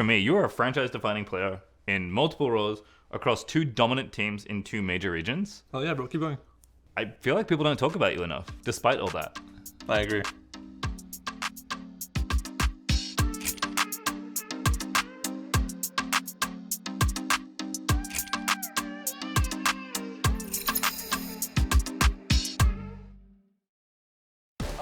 for me, you are a franchise-defining player in multiple roles across 2 dominant teams in 2 major regions. Oh yeah, bro, keep going. I feel like people don't talk about you enough, despite all that. I agree.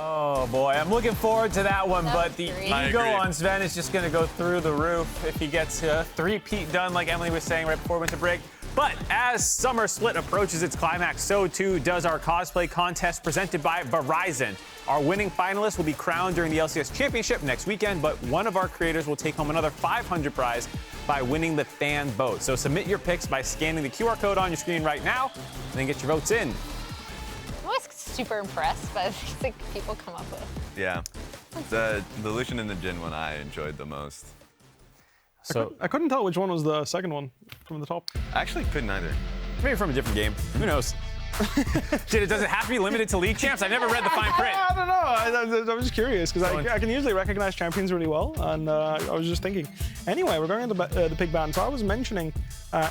Oh boy, I'm looking forward to that one, but the ego on Zven is just going to go through the roof if he gets a 3-peat done, like Emily was saying right before we went to break. But as Summer Split approaches its climax, so too does our cosplay contest presented by Verizon. Our winning finalists will be crowned during the LCS Championship next weekend, but one of our creators will take home another 500 prize by winning the fan vote. So submit your picks by scanning the QR code on your screen right now, and then get your votes in. I'm always super impressed by the things that people come up with. Yeah. The Lucian and the Jhin one I enjoyed the most. So I couldn't tell which one was the second one from the top. I actually couldn't either. Maybe from a different game. Who knows? Shit, does it have to be limited to League champs? I never read the fine print. I don't know. I was just curious because I can usually recognize champions really well, and I was just thinking. Anyway, we're going into the pig ban. So I was mentioning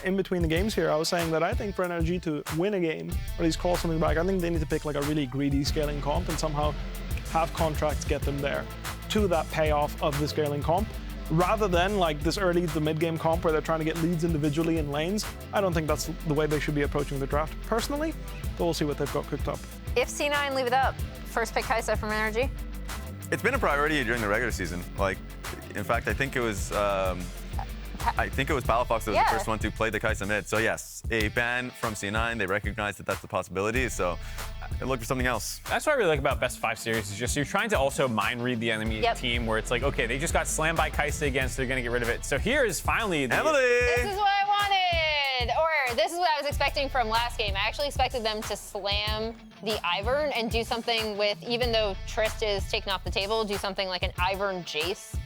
in between the games here, I was saying that I think for NRG to win a game, or at least call something back, I think they need to pick like a really greedy scaling comp and somehow have Contractz get them there to that payoff of the scaling comp. Rather than like this early to mid-game comp where they're trying to get leads individually in lanes, I don't think that's the way they should be approaching the draft personally, but we'll see what they've got cooked up. If C9 leave it up, first pick Xayah from NRG? It's been a priority during the regular season. Like, in fact, I think it was Palafox that was the first one to play the Xayah mid. So yes, a ban from C9, they recognize that that's a possibility, so look for something else. That's what I really like about Best of 5 series, is just you're trying to also mind read the enemy team, where it's like, okay, they just got slammed by Xayah again, so they're gonna get rid of it. So here is finally the... Emily! This is what I wanted! Or this is what I was expecting from last game. I actually expected them to slam the Ivern and do something with, even though Trist is taken off the table, do something like an Ivern Jace,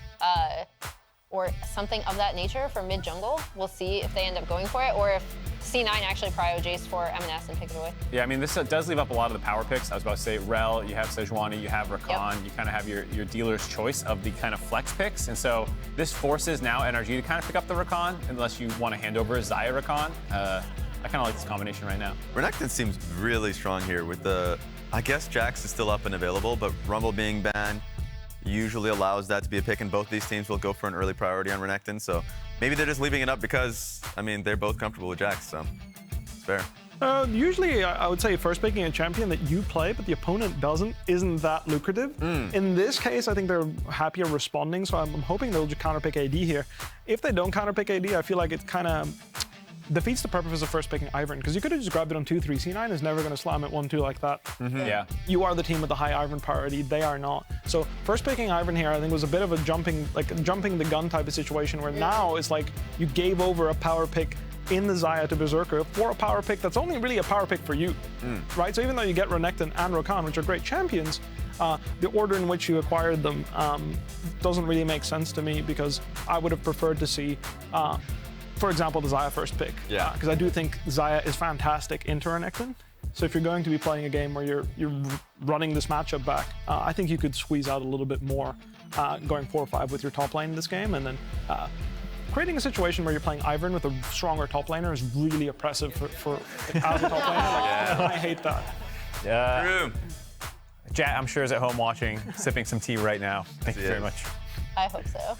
or something of that nature for mid-jungle. We'll see if they end up going for it, or if C9 actually prio Jace for Emenes and pick it away. Yeah, I mean, this does leave up a lot of the power picks. I was about to say Rell, you have Sejuani, you have Rakan, you kind of have your dealer's choice of the kind of flex picks. And so this forces now NRG to kind of pick up the Rakan, unless you want to hand over Xayah Rakan. I kind of like this combination right now. Renekton seems really strong here with the, I guess Jax is still up and available, but Rumble being banned usually allows that to be a pick, and both these teams will go for an early priority on Renekton. So maybe they're just leaving it up because, I mean, they're both comfortable with Jax, so it's fair. Usually, I would say first picking a champion that you play, but the opponent doesn't, isn't that lucrative. In this case, I think they're happier responding, so I'm hoping they'll just counterpick AD here. If they don't counterpick AD, I feel like it kind of defeats the purpose of first picking Ivern, because you could have just grabbed it on 2-3. C9 is never going to slam it 1-2 like that. Yeah. You are the team with the high Ivern priority. They are not. So first picking Ivern here, I think, was a bit of a jumping the gun type of situation, where now it's like you gave over a power pick in the Xayah to Berserker for a power pick that's only really a power pick for you, right? So even though you get Renekton and Rakan, which are great champions, the order in which you acquired them doesn't really make sense to me, because I would have preferred to see for example, the Xayah first pick. Yeah. Because I do think Xayah is fantastic into Renekton. So if you're going to be playing a game where you're running this matchup back, I think you could squeeze out a little bit more going 4-5 with your top lane in this game, and then creating a situation where you're playing Ivern with a stronger top laner is really oppressive for as a top laner. Like, I hate that. Yeah. True. Jat, I'm sure, is at home watching, sipping some tea right now. Thank you very much. I hope so.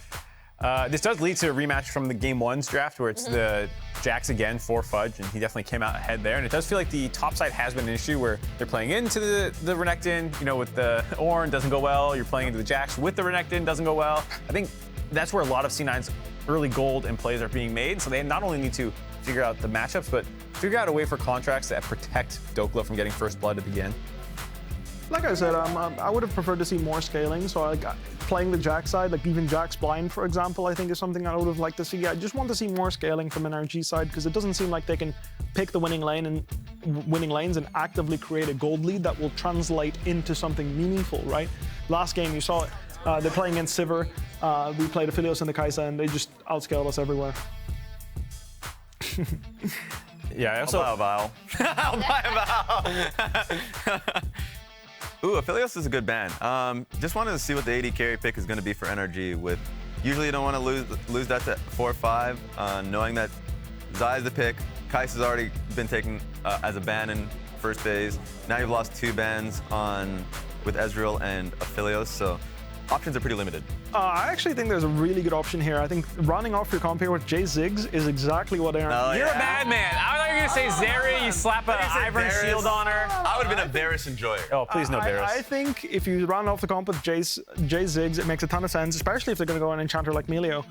This does lead to a rematch from the Game 1's draft, where it's the Jax again for Fudge, and he definitely came out ahead there. And it does feel like the top side has been an issue, where they're playing into the Renekton, you know, with the Ornn, doesn't go well. You're playing into the Jax with the Renekton, doesn't go well. I think that's where a lot of C9's early gold and plays are being made. So they not only need to figure out the matchups, but figure out a way for Contractz that protect Dhokla from getting first blood at the end. Like I said, I would have preferred to see more scaling. So playing the Jax side, like even Jax blind, for example, I think is something I would have liked to see. I just want to see more scaling from NRG side, because it doesn't seem like they can pick the winning lane and winning lanes and actively create a gold lead that will translate into something meaningful, right? Last game you saw it. They're playing against Sivir. We played Aphelios and the Xayah, and they just outscaled us everywhere. Yeah, I also... I'll buy a Vial. I'll buy a Vial. Ooh, Aphelios is a good ban. Just wanted to see what the AD carry pick is going to be for NRG with Usually you don't want to lose that to 4-5, knowing that Xayah's the pick. Kais has already been taken as a ban in first phase. Now you've lost 2 bans with Ezreal and Aphelios, so options are pretty limited. I actually think there's a really good option here. I think running off your comp here with Jay Ziggs is exactly what Aaron. You're a bad man. I thought you were going to say Xayah, you slap an Ivern shield on her. I would have been a Varus enjoyer. Oh, please no Varus. I think if you run off the comp with Jay Ziggs, it makes a ton of sense, especially if they're going to go on Enchanter like Melio.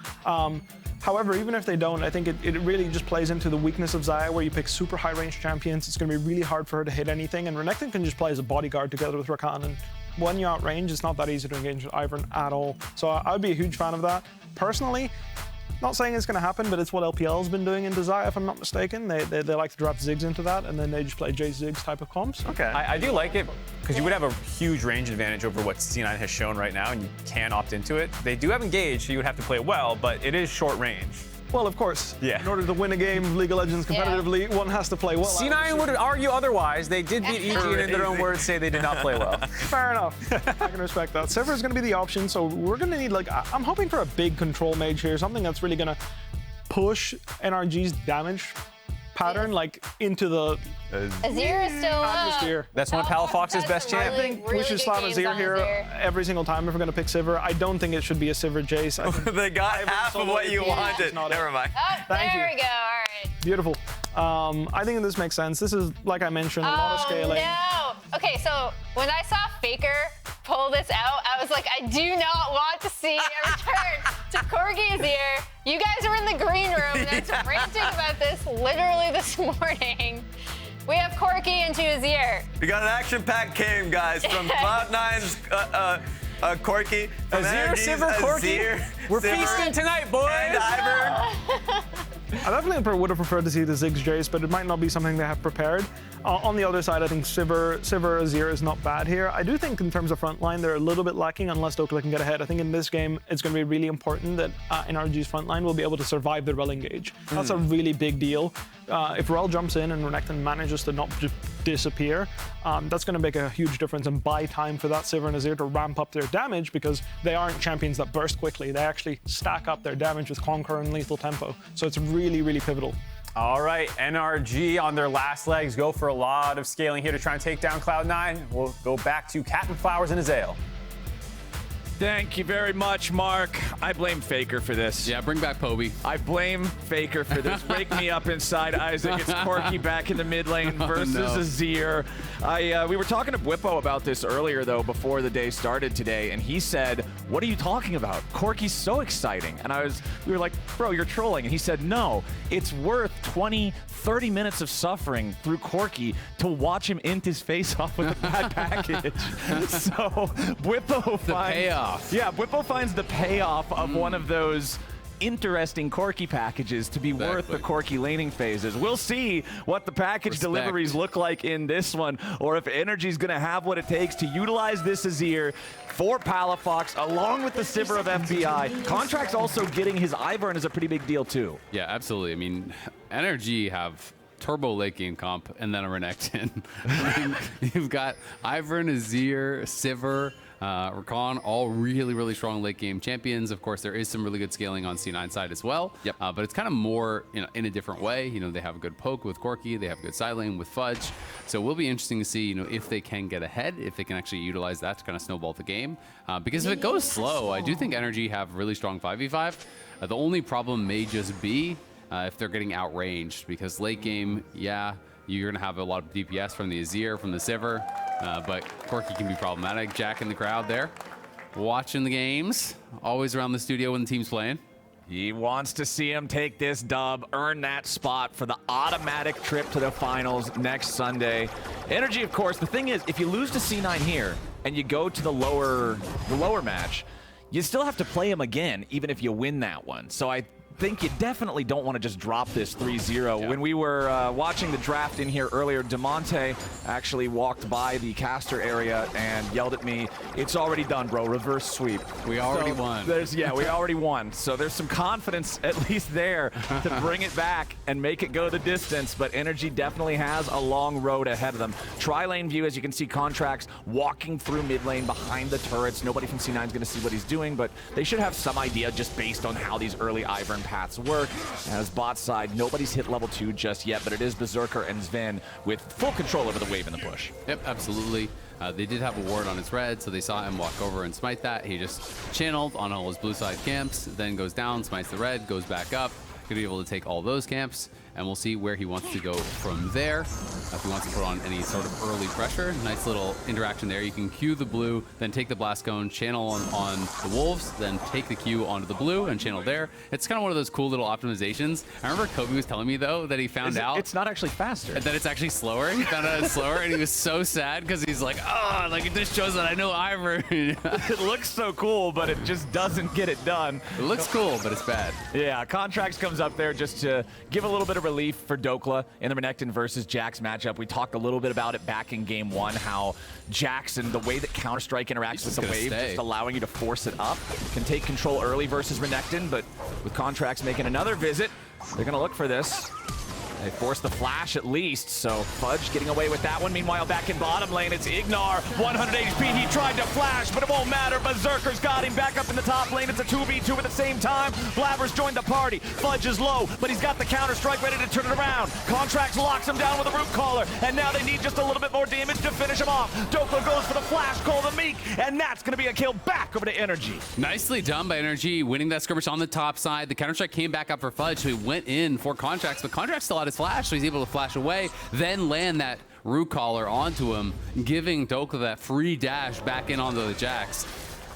However, even if they don't, I think it really just plays into the weakness of Xayah, where you pick super high-range champions. It's going to be really hard for her to hit anything, and Renekton can just play as a bodyguard together with Rakan, and when you're outrange, it's not that easy to engage with Ivern at all. So I would be a huge fan of that. Personally, not saying it's going to happen, but it's what LPL's been doing in Xayah, if I'm not mistaken. They like to draft Ziggs into that, and then they just play Jay Ziggs type of comps. Okay. I do like it, because you would have a huge range advantage over what C9 has shown right now, and you can opt into it. They do have engage, so you would have to play it well, but it is short range. Well, of course. Yeah. In order to win a game of League of Legends competitively, one has to play well. C9 would argue otherwise. They did beat EG, and in their own words, say they did not play well. Fair enough. I can respect that. Sivir is going to be the option, so we're going to need, like, I'm hoping for a big control mage here, something that's really going to push NRG's damage pattern, like, into the Azir is still atmosphere. That's one of Palafox's best champ. I think we should slap Azir here every single time if we're going to pick Sivir. I don't think it should be a Sivir Jace. They got half of what you wanted. Never mind. Oh, Thank there you. we go. All right. Beautiful. I think this makes sense. This is, like I mentioned, a lot of scaling. No. Okay, so when I saw Faker pull this out, I was like, I do not want to see a return to Corki Azir. You guys are in the green room, and I was ranting about this literally this morning. We have Corki into Azir. We got an action-packed game, guys, from Cloud9's Corki. From Azir, NRG's Sivir, Corki. Azir, We're Sivir, feasting tonight, boys. and Ivern. I definitely would have preferred to see the Ziggs Jace, but it might not be something they have prepared. On the other side, I think Sivir Azir is not bad here. I do think in terms of frontline, they're a little bit lacking unless Dhokla can get ahead. I think in this game, it's going to be really important that NRG's frontline will be able to survive the Rell engage. That's a really big deal. If Rell jumps in and Renekton manages to not just disappear, that's going to make a huge difference and buy time for that Sivir and Azir to ramp up their damage, because they aren't champions that burst quickly. They actually stack up their damage with Conquer and lethal tempo. So it's really, really pivotal. All right, NRG on their last legs go for a lot of scaling here to try and take down Cloud9. We'll go back to Captainflowers and Azael. Thank you very much, Mark. I blame Faker for this. Yeah, bring back Poby. I blame Faker for this. Wake me up inside, Isaac. It's Corki back in the mid lane versus Azir. We were talking to Bwippo about this earlier, though, before the day started today, and he said, "What are you talking about? Corki's so exciting." And we were like, "Bro, you're trolling." And he said, "No, it's worth 20, 30 minutes of suffering through Corki to watch him int his face off with a bad package." So Bwippo finds payoff. Yeah, Bwippo finds the payoff of one of those interesting Corki packages to be worth the Corki laning phases. We'll see what the package deliveries look like in this one, or if NRG's going to have what it takes to utilize this Azir for Palafox, along with the Sivir of FBI. Contractz also getting his Ivern is a pretty big deal, too. Yeah, absolutely. I mean, NRG have turbo late game comp and then a Renekton. I mean, you've got Ivern, Azir, Sivir, Rakan, all really, really strong late game champions. Of course, there is some really good scaling on C9 side as well. Yep. But it's kind of more in a different way. You know, they have a good poke with Corki, they have a good side lane with Fudge. So it will be interesting to see, if they can get ahead, if they can actually utilize that to kind of snowball the game. Because if it goes slow, I do think NRG have really strong 5v5. The only problem may just be if they're getting outranged, because late game, yeah, you're going to have a lot of DPS from the Azir, from the Sivir, but Corki can be problematic. Jack in the crowd there, watching the games, always around the studio when the team's playing. He wants to see him take this dub, earn that spot for the automatic trip to the finals next Sunday. NRG, of course, the thing is, if you lose to C9 here and you go to the lower match, you still have to play him again, even if you win that one. So think you definitely don't want to just drop this 3-0. When we were watching the draft in here earlier, DeMonte actually walked by the caster area and yelled at me, "It's already done, bro. Reverse sweep." We already won. We already won. So there's some confidence at least there to bring it back and make it go the distance, but NRG definitely has a long road ahead of them. Tri-lane view, as you can see, Contractz walking through mid lane behind the turrets. Nobody from C9 is going to see what he's doing, but they should have some idea just based on how these early Ivern paths work. As bot side, nobody's hit level 2 just yet, but it is Berserker and Zven with full control over the wave in the push. Yep, absolutely. They did have a ward on his red, so they saw him walk over and smite that. He just channeled on all his blue side camps, then goes down, smites the red, goes back up. Going to be able to take all those camps, and we'll see where he wants to go from there. If he wants to put on any sort of early pressure, nice little interaction there. You can Q the blue, then take the blast cone, channel on the wolves, then take the Q onto the blue and channel there. It's kind of one of those cool little optimizations. I remember Kobe was telling me though that he found out it's not actually faster. That it's actually slower. He found out it's slower, and he was so sad because he's like, oh, like it just shows that I know Ivern. It looks so cool, but it just doesn't get it done. It looks cool, but it's bad. Yeah, Contractz comes up there just to give a little bit of relief for Dhokla in the Renekton versus Jax matchup. We talked a little bit about it back in game 1, how Jax and the way that Counter-Strike interacts with the wave, just allowing you to force it up, can take control early versus Renekton, but with Contractz making another visit, they're going to look for this. They forced the flash at least, so Fudge getting away with that one. Meanwhile, back in bottom lane, it's IgNar, 100 HP. He tried to flash, but it won't matter. Berserker's got him back up in the top lane. It's a 2v2 at the same time. Blaber's joined the party. Fudge is low, but he's got the Counter-Strike ready to turn it around. Contractz locks him down with a root caller, and now they need just a little bit more damage to finish him off. Dhokla goes for the flash, call the Meek, and that's going to be a kill back over to NRG. Nicely done by NRG, winning that skirmish on the top side. The Counter-Strike came back up for Fudge, so he went in for Contractz, but Contractz still had his flash, so he's able to flash away, then land that root collar onto him, giving Dhokla that free dash back in onto the Jax.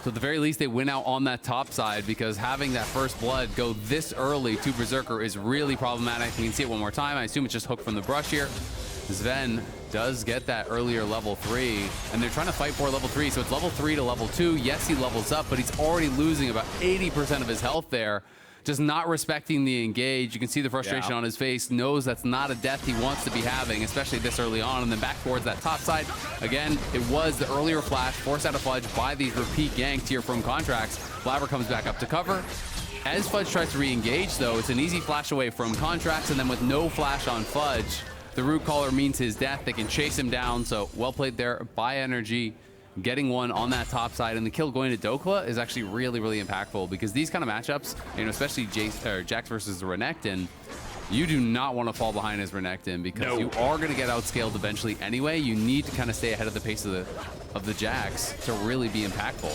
So at the very least, they win out on that top side, because having that first blood go this early to Berserker is really problematic. We can see it one more time. I assume it's just hooked from the brush here. Zven does get that earlier level 3, and they're trying to fight for level 3, so it's level 3 to level 2. Yes, he levels up, but he's already losing about 80% of his health there. Just not respecting the engage. You can see the frustration on his face, knows that's not a death he wants to be having, especially this early on, and then back towards that top side. Again, it was the earlier flash forced out of Fudge by these repeat ganks here from Contractz. Blaber comes back up to cover. As Fudge tries to re-engage, though, it's an easy flash away from Contractz, and then with no flash on Fudge, the root caller means his death. They can chase him down, so well played there by NRG. Getting one on that top side, and the kill going to Dhokla is actually really, really impactful, because these kind of matchups, you know, especially Jax versus Renekton, you do not want to fall behind as Renekton, because you are going to get outscaled eventually anyway. You need to kind of stay ahead of the pace of the Jax to really be impactful.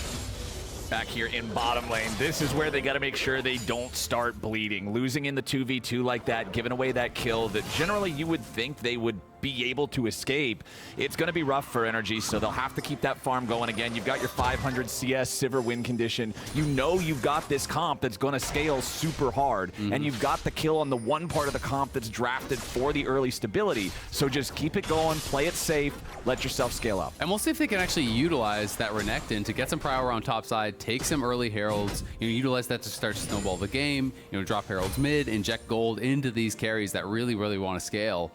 Back here in bottom lane, this is where they got to make sure they don't start bleeding. Losing in the 2v2 like that, giving away that kill that generally you would think they would be able to escape. It's going to be rough for NRG, so they'll have to keep that farm going again. You've got your 500 CS Sivir win condition. You know you've got this comp that's going to scale super hard, and you've got the kill on the one part of the comp that's drafted for the early stability. So just keep it going, play it safe, let yourself scale up. And we'll see if they can actually utilize that Renekton to get some power on top side, take some early heralds, you know, utilize that to start to snowball the game, you know, drop heralds mid, inject gold into these carries that really, really want to scale.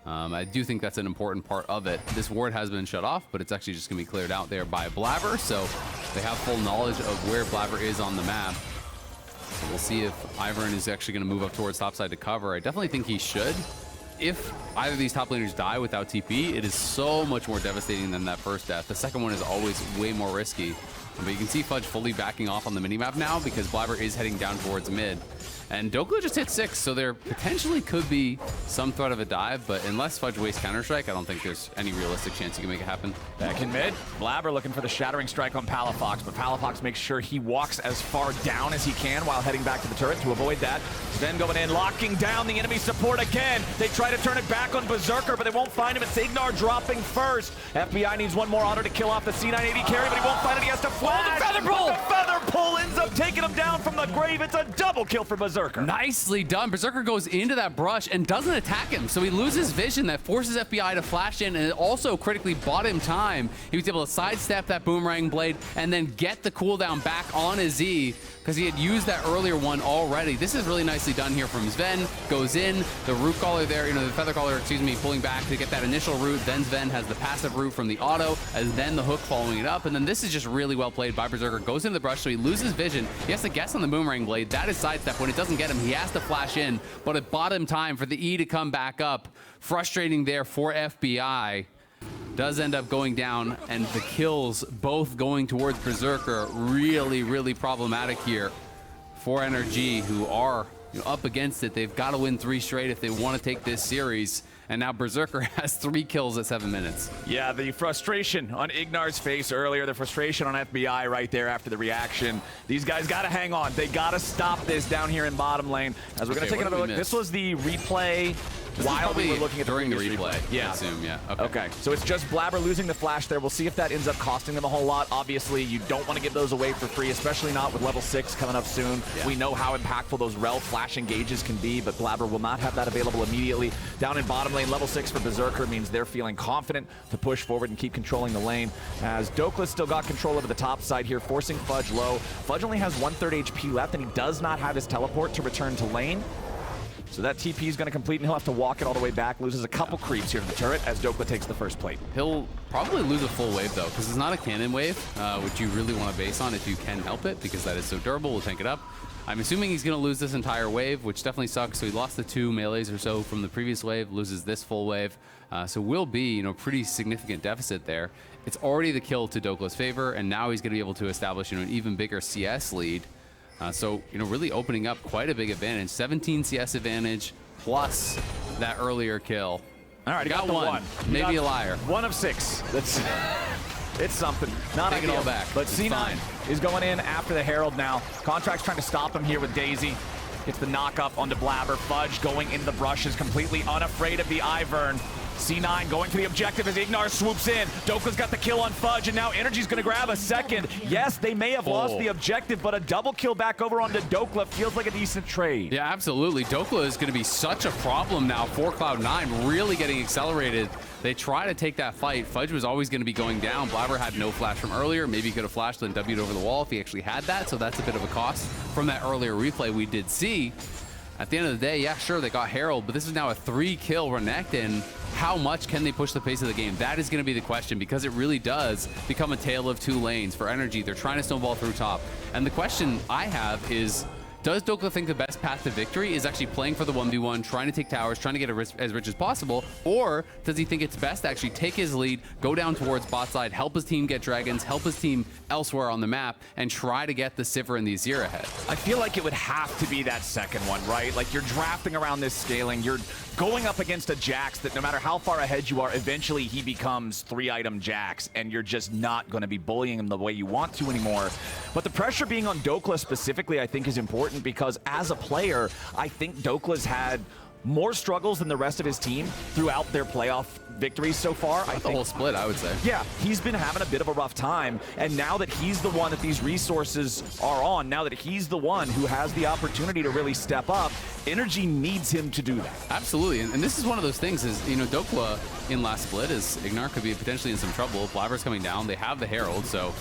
I do think that's an important part of it. This ward has been shut off, but it's actually just going to be cleared out there by Blaber, so they have full knowledge of where Blaber is on the map. So we'll see if Ivern is actually going to move up towards topside to cover. I definitely think he should. If either of these top laners die without TP, it is so much more devastating than that first death. The second one is always way more risky. But you can see Fudge fully backing off on the minimap now, because Blaber is heading down towards mid. And Dhokla just hit 6, so there potentially could be some threat of a dive, but unless Fudge wastes Counter-Strike, I don't think there's any realistic chance you can make it happen. Back in mid, Blaber looking for the Shattering Strike on Palafox, but Palafox makes sure he walks as far down as he can while heading back to the turret to avoid that. Zven going in, locking down the enemy support again. They try to turn it back on Berserker, but they won't find him. It's IgNar dropping first. FBI needs one more auto to kill off the C9 AD carry, but he won't find it. He has to flash. The feather pull! The feather pull ends up taking him down from the grave. It's a double kill for Berserker. Nicely done. Berserker goes into that brush and doesn't attack him, so he loses vision. That forces FBI to flash in, and it also critically bought him time. He was able to sidestep that boomerang blade and then get the cooldown back on his Z. because he had used that earlier one already. This is really nicely done here from Zven. Goes in, the root caller there, the feather caller, excuse me, pulling back to get that initial root. Then Zven has the passive root from the auto, and then the hook following it up. And then this is just really well played by Berserker. Goes into the brush, so he loses vision. He has to guess on the boomerang blade. That is sidestep. When it doesn't get him, he has to flash in, but it bought him time for the E to come back up. Frustrating there for FBI. Does end up going down, and the kills both going towards Berserker. Really, really problematic here for NRG, who are up against it. They've got to win 3 straight if they want to take this series. And now Berserker has 3 kills at 7 minutes. Yeah, the frustration on IgNar's face earlier, the frustration on FBI right there after the reaction. These guys got to hang on. They got to stop this down here in bottom lane. As we're going to take another look. This was the replay while we were looking at during the replay. Yeah. I assume, yeah. Okay, so it's just Blaber losing the flash there. We'll see if that ends up costing them a whole lot. Obviously, you don't want to give those away for free, especially not with level 6 coming up soon. Yeah. We know how impactful those Rell flash engages can be, but Blaber will not have that available immediately. Down in bottom lane, level 6 for Berserker means they're feeling confident to push forward and keep controlling the lane, as Dhokla still got control over the top side here, forcing Fudge low. Fudge only has 1/3 HP left, and he does not have his teleport to return to lane. So that TP is going to complete, and he'll have to walk it all the way back. Loses a couple creeps here to the turret as Dhokla takes the first plate. He'll probably lose a full wave, though, because it's not a cannon wave, which you really want to base on if you can help it, because that is so durable. We'll tank it up. I'm assuming he's going to lose this entire wave, which definitely sucks. So he lost the 2 melees or so from the previous wave, loses this full wave. So will be, pretty significant deficit there. It's already the kill to Dhokla's favor, and now he's going to be able to establish, an even bigger CS lead. So, really opening up quite a big advantage. 17 CS advantage plus that earlier kill. All right, got one. Maybe a liar. 1 of 6. That's it's something. Not Take ideal. it all back. But it's C9 fine. is going in after the Herald now. Contractz trying to stop him here with Daisy. Gets the knock up onto Blaber. Fudge going into the brushes, completely unafraid of the Ivern. C9 going for the objective as IgNar swoops in. Dokla's got the kill on Fudge, and now NRG's going to grab a second. Yes, they may have lost the objective, but a double kill back over onto Dhokla feels like a decent trade. Yeah, absolutely. Dhokla is going to be such a problem now for Cloud9, really getting accelerated. They try to take that fight. Fudge was always going to be going down. Blaber had no flash from earlier. Maybe he could have flashed and W'd over the wall if he actually had that, so that's a bit of a cost from that earlier replay we did see. At the end of the day, yeah, sure, they got Herald, but this is now a 3-kill Renekton. How much can they push the pace of the game? That is going to be the question, because it really does become a tale of 2 lanes for NRG. They're trying to snowball through top. And the question I have is, does Dhokla think the best path to victory is actually playing for the 1v1, trying to take towers, trying to get as rich as possible? Or does he think it's best to actually take his lead, go down towards bot side, help his team get dragons, help his team elsewhere on the map, and try to get the Sivir and the Azir ahead? I feel like it would have to be that second one, right? Like, you're drafting around this scaling, you're going up against a Jax that no matter how far ahead you are, eventually he becomes 3-item Jax, and you're just not going to be bullying him the way you want to anymore. But the pressure being on Dhokla specifically, I think, is important, because as a player, I think Dokla's had more struggles than the rest of his team throughout their playoff victories so far. I think the whole split, I would say. Yeah, he's been having a bit of a rough time, and now that he's the one that these resources are on, now that he's the one who has the opportunity to really step up, NRG needs him to do that. Absolutely, and this is one of those things is, Dhokla in last split is IgNar could be potentially in some trouble. Blaber's coming down, they have the Herald, so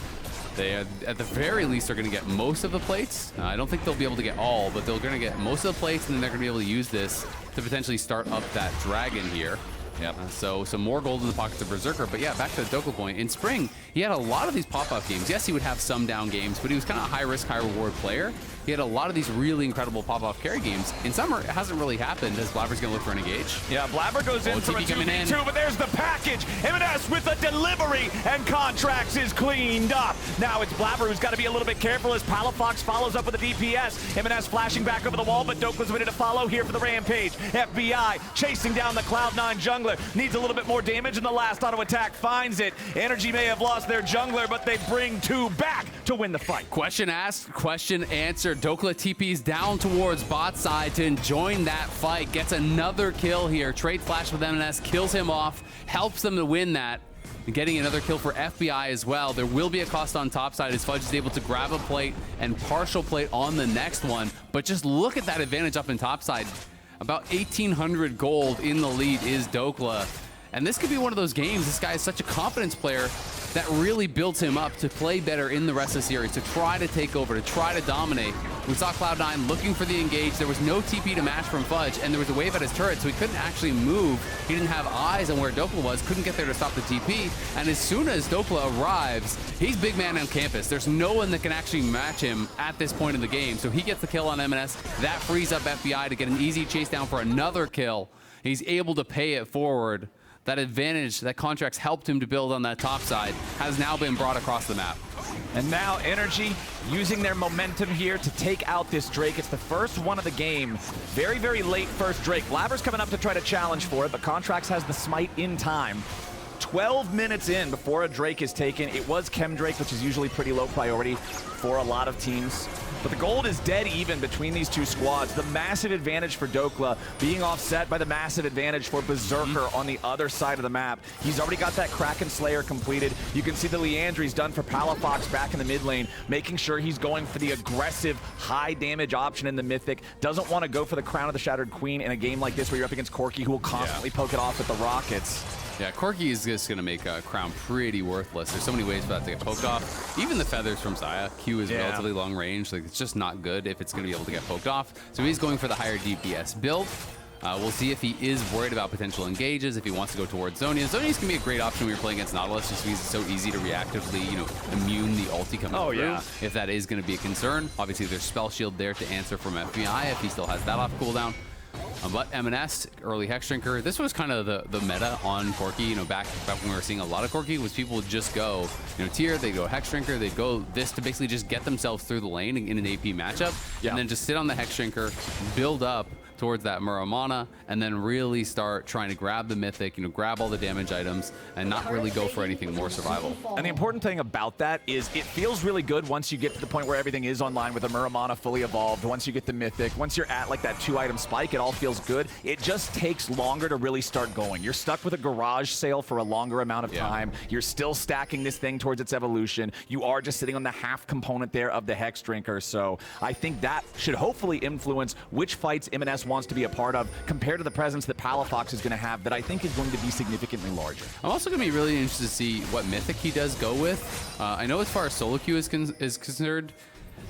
they, at the very least, are going to get most of the plates. I don't think they'll be able to get all, but they're going to get most of the plates, and then they're going to be able to use this to potentially start up that dragon here. Yep. So some more gold in the pockets of Berserker. But yeah, back to the Dhokla point. In spring, he had a lot of these pop-up games. Yes, he would have some down games, but he was kind of a high-risk, high-reward player. He had a lot of these really incredible pop-off carry games. In summer, it hasn't really happened, as Blaber's going to look for an engage. Yeah, Blaber goes in for a 2v2, but there's the package. Emenes with the delivery, and Contractz is cleaned up. Now it's Blaber who's got to be a little bit careful as Palafox follows up with a DPS. Emenes flashing back over the wall, but Dokla's ready to follow here for the Rampage. FBI chasing down the Cloud9 jungler. Needs a little bit more damage, and the last auto attack finds it. NRG may have lost their jungler, but they bring 2 back to win the fight. Question asked, question answered. Dhokla TP's down towards bot side to join that fight. Gets another kill here. Trade flash with Emenes, kills him off, helps them to win that. And getting another kill for FBI as well. There will be a cost on top side as Fudge is able to grab a plate and partial plate on the next one. But just look at that advantage up in top side. About 1,800 gold in the lead is Dhokla. And this could be one of those games. This guy is such a confidence player that really built him up to play better in the rest of the series, to try to take over, to try to dominate. We saw Cloud9 looking for the engage. There was no TP to match from Fudge, and there was a wave at his turret, so he couldn't actually move. He didn't have eyes on where Dhokla was, couldn't get there to stop the TP. And as soon as Dhokla arrives, he's big man on campus. There's no one that can actually match him at this point in the game. So he gets the kill on Emenes. That frees up FBI to get an easy chase down for another kill. He's able to pay it forward. That advantage that Contractz helped him to build on that top side has now been brought across the map. And now NRG using their momentum here to take out this Drake. It's the first one of the game. Very, very late first Drake. Blaber's coming up to try to challenge for it, but Contractz has the smite in time. 12 minutes in before a Drake is taken. It was Chem Drake, which is usually pretty low priority for a lot of teams. But the gold is dead even between these two squads. The massive advantage for Dhokla being offset by the massive advantage for Berserker on the other side of the map. He's already got that Kraken Slayer completed. You can see the Leandry's done for Palafox back in the mid lane, making sure he's going for the aggressive, high damage option in the Mythic. Doesn't want to go for the Crown of the Shattered Queen in a game like this where you're up against Corki, who will constantly poke it off with the rockets. Yeah, Corki is just going to make Crown pretty worthless. There's so many ways for that to get poked off. Even the feathers from Xayah, Q is relatively long range. Like, it's just not good if it's going to be able to get poked off. So he's going for the higher DPS build. We'll see if he is worried about potential engages, if he wants to go towards Zhonya's. Zhonya's can be a great option when you're playing against Nautilus, just because it's so easy to reactively, immune the ulti coming through. If that is going to be a concern. Obviously, there's Spell Shield there to answer from FBI if he still has that off cooldown. But Emenes, early Hex Drinker, this was kind of the meta on Corki, back when we were seeing a lot of Corki, was people would just go, tier, they'd go Hex Drinker, they'd go this to basically just get themselves through the lane in an AP matchup, and then just sit on the Hex Drinker, build up towards that Muramana, and then really start trying to grab the Mythic, grab all the damage items, and not really go for anything more survival. And the important thing about that is it feels really good once you get to the point where everything is online with the Muramana fully evolved, once you get the Mythic, once you're at like that 2-item spike, it all feels good. It just takes longer to really start going. You're stuck with a garage sale for a longer amount of time. You're still stacking this thing towards its evolution. You are just sitting on the half component there of the Hex Drinker. So I think that should hopefully influence which fights Emenes wants to be a part of compared to the presence that Palafox is going to have that I think is going to be significantly larger. I'm also going to be really interested to see what Mythic he does go with. I know as far as solo queue is concerned,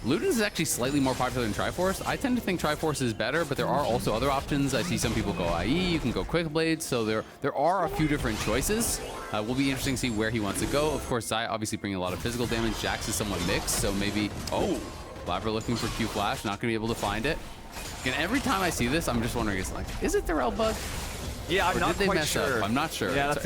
Luden's is actually slightly more popular than Triforce. I tend to think Triforce is better, but there are also other options. I see some people go IE, you can go Quick Blade, so there are a few different choices. Will be interesting to see where he wants to go. Of course, Xayah obviously bringing a lot of physical damage. Jax is somewhat mixed, so maybe, Blaber looking for Q Flash, not going to be able to find it. And every time I see this, I'm just wondering, is it the Rell bug? Yeah, I'm not quite sure. I'm not sure. Yeah, that's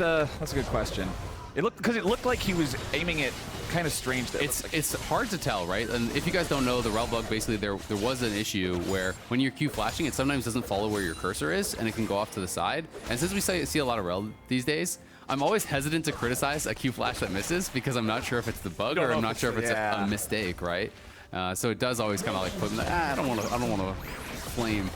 a good question. It looked like he was aiming it kind of strange. It's hard to tell, right? And if you guys don't know, the Rell bug, basically there was an issue where when you're Q flashing, it sometimes doesn't follow where your cursor is, and it can go off to the side. And since we see a lot of Rell these days, I'm always hesitant to criticize a Q flash that misses because I'm not sure if it's the bug or I'm not sure if it's a mistake, right? So it does always kind of like put me like, I don't want to flame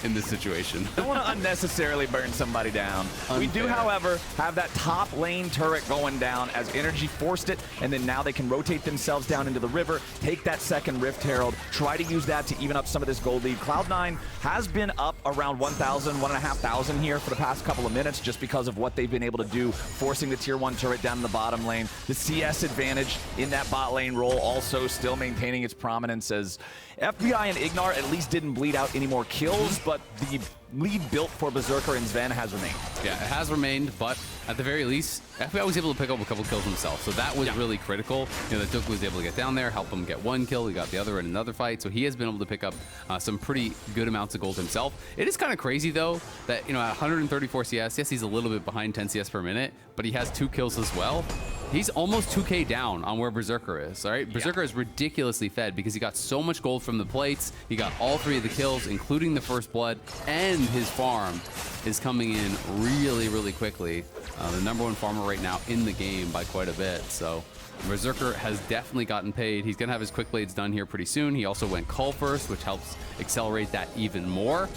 in this situation. Don't want to unnecessarily burn somebody down. Unfair. We do, however, have that top lane turret going down as NRG forced it, and then now they can rotate themselves down into the river, take that second Rift Herald, try to use that to even up some of this gold lead. Cloud9 has been up around 1,000, 1,500 here for the past couple of minutes just because of what they've been able to do, forcing the tier 1 turret down in the bottom lane. The CS advantage in that bot lane role also still maintaining its prominence as FBI and IgNar at least didn't bleed out any more kills, but the lead built for Berserker and Zven has remained. Yeah, it has remained, but at the very least, FBI was able to pick up a couple kills himself, so that was really critical. That Dhokla was able to get down there, help him get one kill. He got the other in another fight, so he has been able to pick up some pretty good amounts of gold himself. It is kind of crazy, though, that at 134 CS, yes, he's a little bit behind 10 CS per minute, but he has 2 kills as well. He's almost 2k down on where Berserker is, all right? Berserker is ridiculously fed because he got so much gold from the plates. He got all 3 of the kills, including the first blood, and his farm is coming in really, really quickly. The #1 farmer right now in the game by quite a bit. So Berserker has definitely gotten paid. He's going to have his quick blades done here pretty soon. He also went Cull first, which helps accelerate that even more.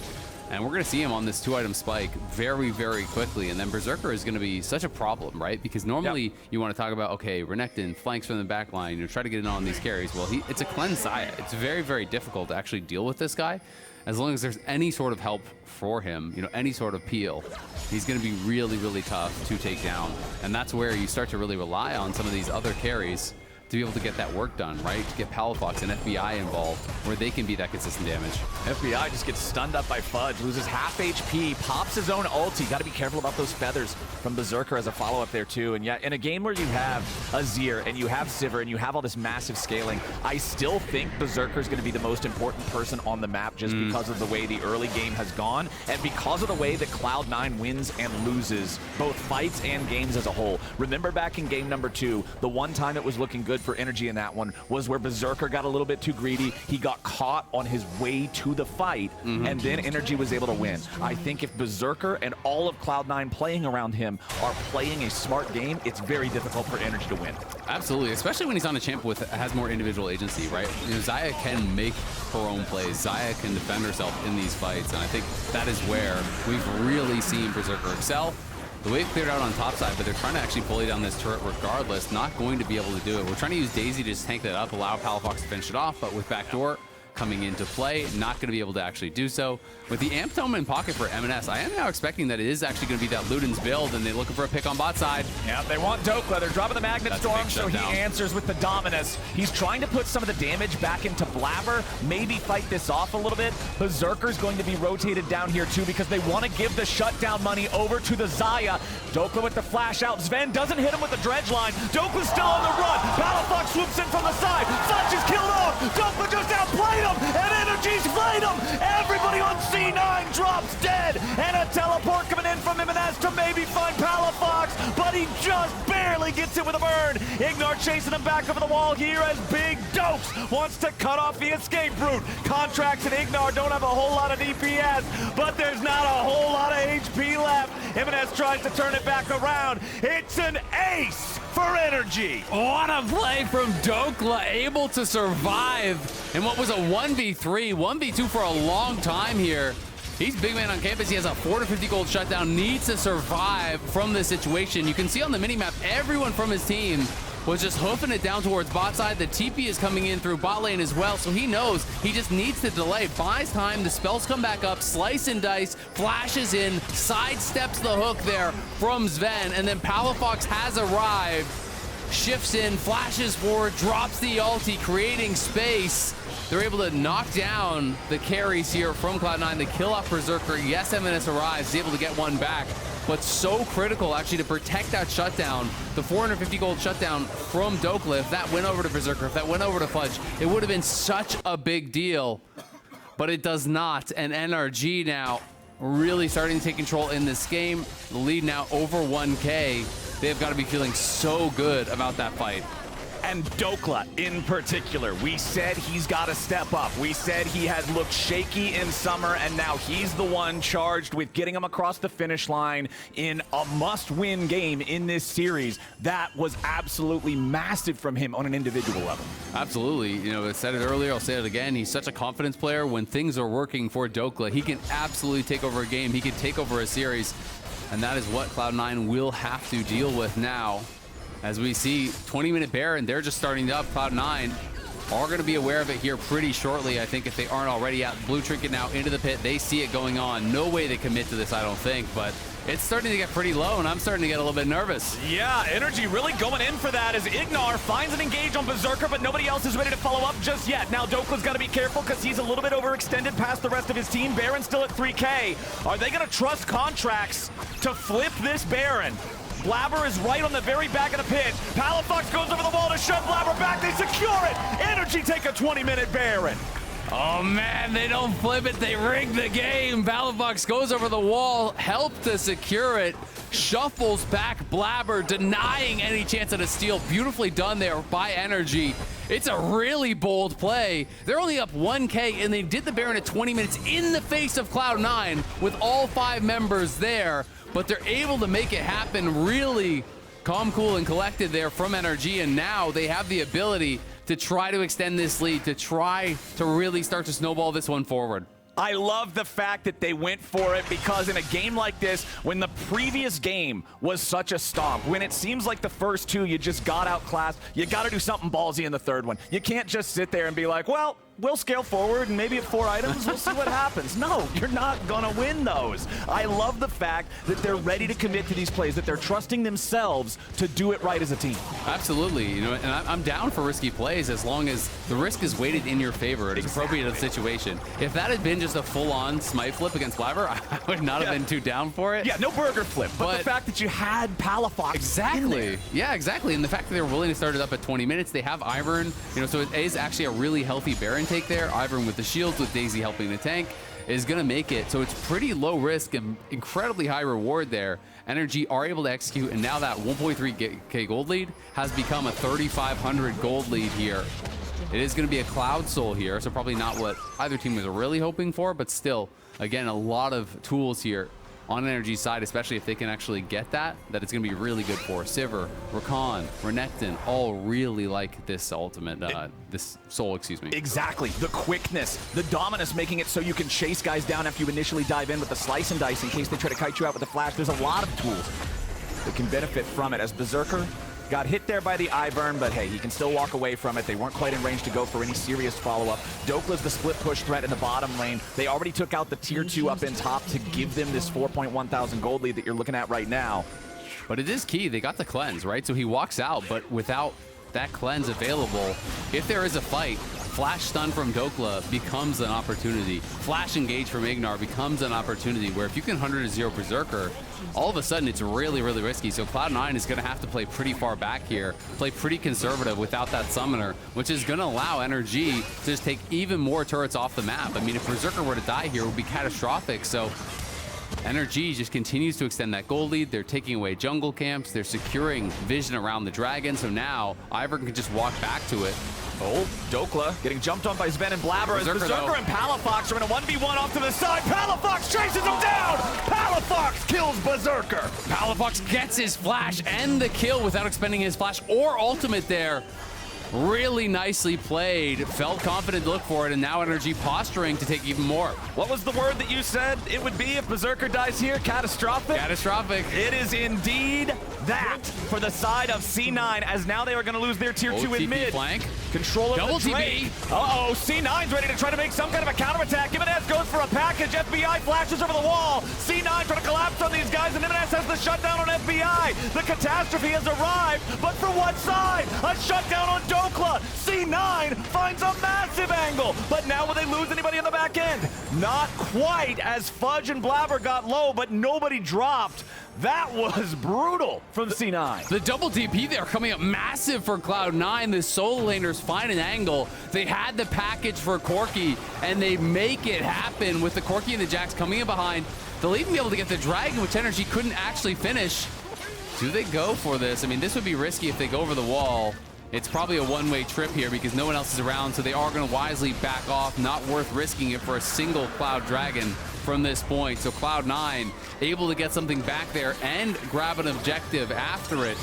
And we're going to see him on this 2-item spike very, very quickly. And then Berserker is going to be such a problem, right? Because normally you want to talk about, okay, Renekton flanks from the back line, try to get in on these carries. Well, it's a cleanse Xayah. It's very, very difficult to actually deal with this guy. as long as there's any sort of help for him, you know, any sort of peel, he's going to be really, really tough to take down. And that's where you start to really rely on some of these other carries to be able to get that work done, right? To get Palafox and FBI involved where they can be that consistent damage. FBI just gets stunned up by Fudge, loses half HP, pops his own ulti. Got to be careful about those feathers from Berserker as a follow-up there too. And yet, in a game where you have Azir and you have Sivir and you have all this massive scaling, I still think Berserker is going to be the most important person on the map just because of the way the early game has gone and because of the way that Cloud9 wins and loses both fights and games as a whole. Remember back in game number 2, the one time it was looking good for NRG in that one was where Berserker got a little bit too greedy. He got caught on his way to the fight, and then NRG was able to win. I think if Berserker and all of Cloud9 playing around him are playing a smart game, it's very difficult for NRG to win. Absolutely, especially when he's on a champ with has more individual agency, right? You know, Xayah can make her own plays. Xayah can defend herself in these fights, and I think that is where we've really seen Berserker excel. The wave cleared out on top side, but they're trying to actually bully down this turret regardless. Not going to be able to do it. We're trying to use Daisy to just tank that up, allow Palafox to finish it off, but with backdoor coming into play, not going to be able to actually do so. With the Amp Tome in pocket for Emenes, I am now expecting that it is actually going to be that Luden's build, and they're looking for a pick on bot side. Yeah, they want Dhokla. They're dropping the Magnet Storm, so he answers with the Dominus. He's trying to put some of the damage back into Blaber, maybe fight this off a little bit. Berserker's going to be rotated down here too because they want to give the shutdown money over to the Xayah. Dhokla with the flash out. Zven doesn't hit him with the dredge line. Dokla's still on the run. Palafox swoops in from the side. Fudge is killed off. Dhokla just outplayed him, and NRG's played him. Everybody on C9 drops dead, and a teleport coming in from Emenes to maybe find Palafox, but he just barely gets it with a burn. IgNar chasing him back over the wall here as Big Dokes wants to cut off the escape route. Contractz and IgNar don't have a whole lot of DPS, but there's not a whole lot of HP left. Emenes tries to turn it back around. It's an ace for NRG. What a play from Dhokla, able to survive in what was a 1v3, 1v2 for a long time here. He's big man on campus. He has a 450 gold shutdown, needs to survive from this situation. You can see on the minimap, everyone from his team was just hoofing it down towards bot side. The TP is coming in through bot lane as well, so he knows he just needs to delay, buys time, the spells come back up, slice and dice, flashes in, sidesteps the hook there from Zven, and then Palafox has arrived, shifts in, flashes forward, drops the ulti, creating space. They're able to knock down the carries here from Cloud9 to kill off Berserker. Yes, Emenes arrives, is able to get one back, but so critical actually to protect that shutdown. The 450 gold shutdown from Dhokla, if that went over to Berserker, if that went over to Fudge, it would have been such a big deal, but it does not. And NRG now really starting to take control in this game. The lead now over 1K. They've got to be feeling so good about that fight. And Dhokla in particular, we said he's got to step up. We said he had looked shaky in summer, and now he's the one charged with getting him across the finish line in a must-win game in this series. That was absolutely massive from him on an individual level. Absolutely. You know, I said it earlier, I'll say it again. He's such a confidence player. When things are working for Dhokla, he can absolutely take over a game. He can take over a series, and that is what Cloud9 will have to deal with now. As we see 20-minute Baron, they're just starting up. Cloud9 are going to be aware of it here pretty shortly, I think, if they aren't already out. Blue Trinket now into the pit. They see it going on. No way they commit to this, I don't think, but it's starting to get pretty low, and I'm starting to get a little bit nervous. Yeah, NRG really going in for that as IgNar finds an engage on Berserker, but nobody else is ready to follow up just yet. Now Dokla's got to be careful because he's a little bit overextended past the rest of his team. Baron's still at 3K. Are they going to trust Contractz to flip this Baron? Blaber is right on the very back of the pit. Palafox goes over the wall to shove Blaber back. They secure it. NRG take a 20-minute Baron. Oh man, they don't flip it, they rig the game. Palafox goes over the wall, help to secure it, shuffles back Blaber, denying any chance at a steal. Beautifully done there by NRG. It's a really bold play. They're only up 1K, and they did the Baron at 20 minutes in the face of Cloud9 with all 5 members there, but they're able to make it happen. Really calm, cool, and collected there from NRG, and now they have the ability to try to extend this lead, to try to really start to snowball this one forward. I love the fact that they went for it, because in a game like this, when the previous game was such a stomp, when it seems like the first 2 you just got outclassed, you got to do something ballsy in the third one. You can't just sit there and be like, well, we'll scale forward and maybe at 4 items, we'll see what happens. No, you're not gonna win those. I love the fact that they're ready to commit to these plays, that they're trusting themselves to do it right as a team. Absolutely, you know, and I'm down for risky plays as long as the risk is weighted in your favor. It's appropriate to the situation. If that had been just a full-on smite flip against Blaber, I would not have been too down for it. Yeah, no burger flip, but the fact that you had Palafox exactly. Yeah, exactly. And the fact that they were willing to start it up at 20 minutes, they have Ivern, you know, so it is actually a really healthy Baron take there. Ivern with the shields, with Daisy helping the tank, is going to make it. So it's pretty low risk and incredibly high reward there. NRG are able to execute, and now that 1.3k gold lead has become a 3,500 gold lead here. It is going to be a Cloud Soul here, so probably not what either team was really hoping for, but still, again, a lot of tools here on NRG's side, especially if they can actually get that it's going to be really good for. Sivir, Rakan, Renekton, all really like this ultimate, this soul, excuse me. Exactly. The quickness, the dominance, making it so you can chase guys down after you initially dive in with the slice and dice in case they try to kite you out with the flash. There's a lot of tools that can benefit from it, as Berserker got hit there by the Ivern, but hey, he can still walk away from it. They weren't quite in range to go for any serious follow-up. Dhokla's the split push threat in the bottom lane. They already took out the tier 2 up in top to give them this 4,100 gold lead that you're looking at right now. But it is key. They got the cleanse, right? So he walks out, but without that cleanse available, if there is a fight, flash stun from Dhokla becomes an opportunity. Flash engage from IgNar becomes an opportunity where if you can 100-0 Berserker, all of a sudden it's really, really risky. So Cloud9 is going to have to play pretty far back here, play pretty conservative without that summoner, which is going to allow NRG to just take even more turrets off the map. I mean, if Berserker were to die here, it would be catastrophic. So NRG just continues to extend that gold lead. They're taking away jungle camps. They're securing vision around the dragon. So now Ivern can just walk back to it. Oh, Dhokla getting jumped on by Zven and Blaber as Berserker though. and Palafox are in a 1v1 off to the side. Palafox chases him down! Palafox kills Berserker! Palafox gets his flash and the kill without expending his flash or ultimate there. Really nicely played. Felt confident to look for it, and now NRG posturing to take even more. What was the word that you said it would be if Berserker dies here? Catastrophic? Catastrophic. It is indeed that for the side of C9, as now they are going to lose their tier 2 in mid. Flank. Control of Double the trade. TP. Uh-oh, C9's ready to try to make some kind of a counterattack. Emenes goes for a package. FBI flashes over the wall. C9 trying to collapse on these guys, and Emenes has the shutdown on FBI. The catastrophe has arrived, but for what side? A shutdown on Dhokla. C9 finds a massive angle, but now will they lose anybody on the back end? Not quite, as Fudge and Blaber got low, but nobody dropped. That was brutal from C9. The double DP there coming up massive for Cloud9. The solo laners find an angle. They had the package for Corki, and they make it happen with the Corki and the Jax coming in behind. They'll even be able to get the Dragon, which NRG couldn't actually finish. Do they go for this? I mean, this would be risky if they go over the wall. It's probably a one-way trip here because no one else is around, so they are going to wisely back off. Not worth risking it for a single Cloud Dragon from this point. So Cloud9 able to get something back there and grab an objective after it.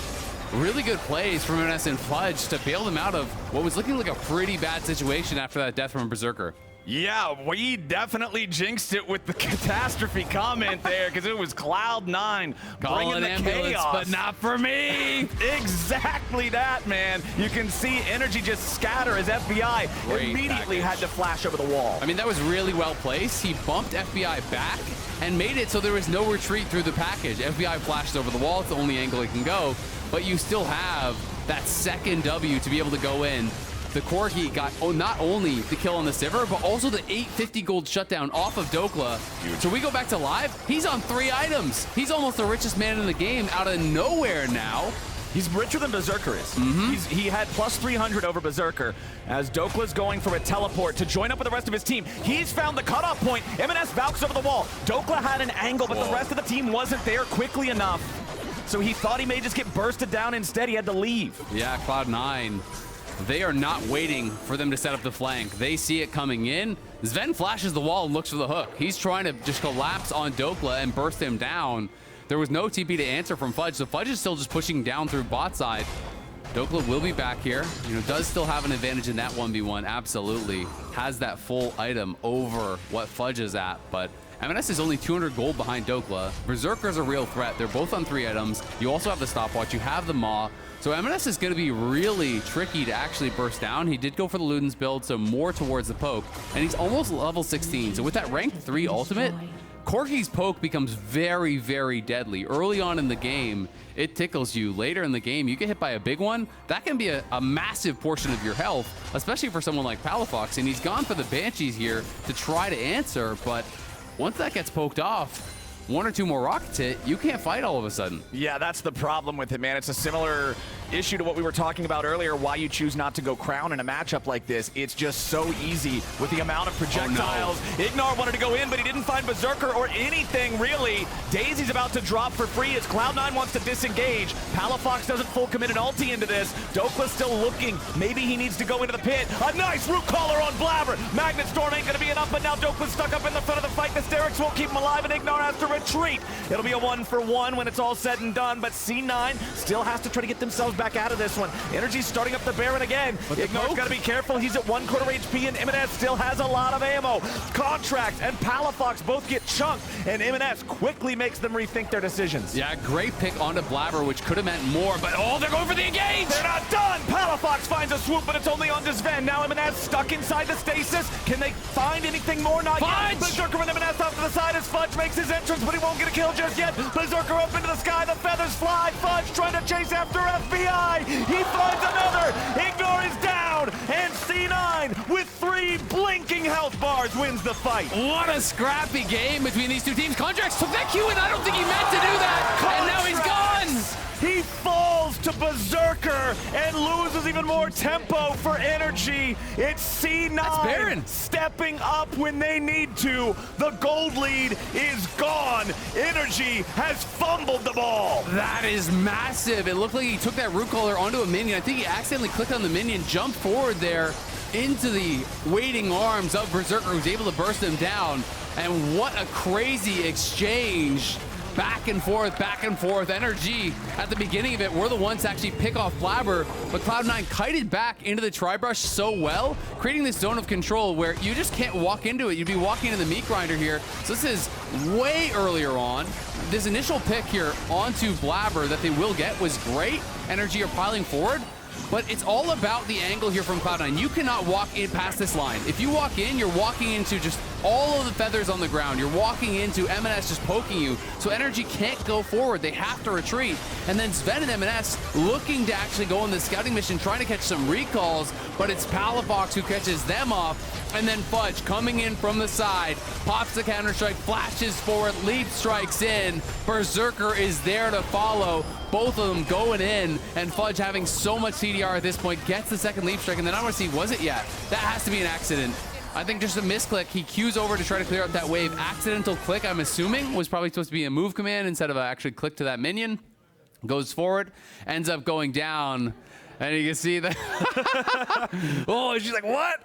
Really good plays from Emenes and Fudge to bail them out of what was looking like a pretty bad situation after that death from Berserker. Yeah, we definitely jinxed it with the catastrophe comment there because it was Cloud9 bringing the chaos. But not for me. Exactly that, man. You can see energy just scatter as FBI immediately had to flash over the wall. I mean, that was really well placed. He bumped FBI back and made it so there was no retreat through the package. FBI flashed over the wall. It's the only angle it can go. But you still have that second W to be able to go in. The Corki got not only the kill on the Sivir, but also the 850 gold shutdown off of Dhokla. So we go back to live. He's on 3 items. He's almost the richest man in the game out of nowhere now. He's richer than Berserker is. He had plus 300 over Berserker as Dhokla's going for a teleport to join up with the rest of his team. He's found the cutoff point. Emenes Valks over the wall. Dhokla had an angle, but the rest of the team wasn't there quickly enough. So he thought he may just get bursted down instead. He had to leave. Yeah, Cloud9. They are not waiting for them to set up the flank. They see it coming in. Zven flashes the wall and looks for the hook. He's trying to just collapse on Dhokla and burst him down. There was no TP to answer from Fudge, so Fudge is still just pushing down through bot side. Dhokla will be back here. You know, does still have an advantage in that 1v1, absolutely. Has that full item over what Fudge is at, but Emenes is only 200 gold behind Dhokla. Berserker's a real threat. They're both on 3 items. You also have the stopwatch. You have the Maw. So Emenes is going to be really tricky to actually burst down. He did go for the Luden's build, so more towards the poke. And he's almost level 16. So with that rank 3 ultimate, Corki's poke becomes very, very deadly. Early on in the game, it tickles you. Later in the game, you get hit by a big one. That can be a massive portion of your health, especially for someone like Palafox. And he's gone for the Banshees here to try to answer. But once that gets poked off, 1 or 2 more rockets hit, you can't fight all of a sudden. Yeah, that's the problem with it, man. It's a similar issue to what we were talking about earlier, why you choose not to go Crown in a matchup like this. It's just so easy with the amount of projectiles. Oh, no. IgNar wanted to go in, but he didn't find Berserker or anything, really. Daisy's about to drop for free as Cloud9 wants to disengage. Palafox doesn't full commit an ulti into this. Dokla's still looking. Maybe he needs to go into the pit. A nice root caller on Blaber. Magnet Storm ain't going to be enough, but now Dokla's stuck up in the front of the fight. The Sterix won't keep him alive, and IgNar has to retreat. It'll be a 1-for-1 when it's all said and done, but C9 still has to try to get themselves back out of this one. NRG's starting up the Baron again. IgNar's got to be careful. He's at 1/4 HP, and Emenes still has a lot of ammo. Contractz and Palafox both get chunked, and Emenes quickly makes them rethink their decisions. Yeah, great pick onto Blaber, which could have meant more, but oh, they're going for the engage! They're not done! Palafox finds a swoop, but it's only on Zven. Now Emenes stuck inside the stasis. Can they find anything more? Not Fudge! yet. Berserker and Emenes off to the side as Fudge makes his entrance, but he won't get a kill just yet. Berserker up into the sky, the feathers fly. Fudge trying to chase after FBI. He finds another. IgNar is down, and C9 with 3 blinking health bars wins the fight. What a scrappy game between these two teams. Contractz took that Q, and I don't think he meant to do that. And now he's gone. He falls to Berserker and loses even more tempo for NRG. It's C9 stepping up when they need to. The gold lead is gone. NRG has fumbled the ball. That is massive. It looked like he took that root caller onto a minion. I think he accidentally clicked on the minion, jumped forward there into the waiting arms of Berserker, who's able to burst him down. And what a crazy exchange. Back and forth, back and forth. NRG, at the beginning of it, were the ones to actually pick off Blaber, but Cloud9 kited back into the Tri-Brush so well, creating this zone of control where you just can't walk into it. You'd be walking into the meat grinder here. So this is way earlier on. This initial pick here onto Blaber that they will get was great. NRG are piling forward, but it's all about the angle here from Cloud9. You cannot walk in past this line. If you walk in, you're walking into just all of the feathers on the ground. You're walking into Emenes just poking you. So NRG can't go forward. They have to retreat. And then Zven and Emenes looking to actually go on the scouting mission, trying to catch some recalls, but it's Palafox who catches them off. And then Fudge coming in from the side, pops the counter-strike, flashes forward, leap strikes in. Berserker is there to follow. Both of them going in, and Fudge having so much CDR at this point, gets the second leap strike, and then I want to see, was it yet? That has to be an accident. I think just a misclick. He Qs over to try to clear up that wave. Accidental click, I'm assuming, was probably supposed to be a move command instead of actually click to that minion. Goes forward, ends up going down. And you can see that. Oh, she's like, what?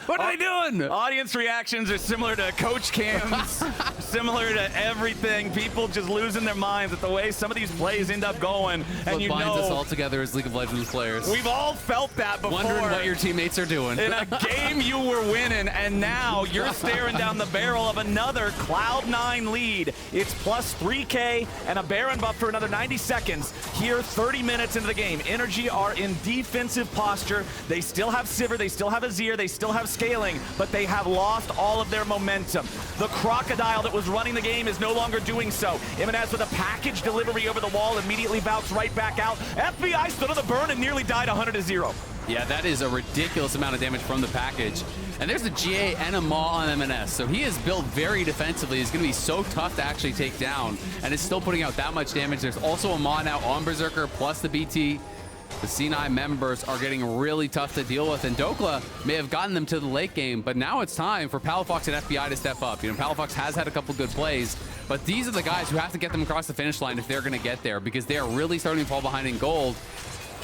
What are they doing? Audience reactions are similar to coach cams, similar to everything. People just losing their minds at the way some of these plays end up going. And What binds us all together as League of Legends players. We've all felt that before. Wondering what your teammates are doing. In a game you were winning, and now you're staring down the barrel of another Cloud9 lead. It's plus 3K and a Baron buff for another 90 seconds. Here, 30 minutes into the game. NRG are in defensive posture. They still have Sivir, they still have Azir, they still have scaling, but they have lost all of their momentum. The crocodile that was running the game is no longer doing so. Emenes with a package delivery over the wall, immediately bounced right back out. FBI stood on the burn and nearly died 100-0. Yeah, that is a ridiculous amount of damage from the package. And there's a GA and a Maw on Emenes, so he is built very defensively. He's going to be so tough to actually take down, and it's still putting out that much damage. There's also a Maw now on Berserker, plus the BT. The C9 members are getting really tough to deal with, and Dhokla may have gotten them to the late game, but now it's time for Palafox and FBI to step up. You know, Palafox has had a couple good plays, but these are the guys who have to get them across the finish line if they're going to get there, because they are really starting to fall behind in gold.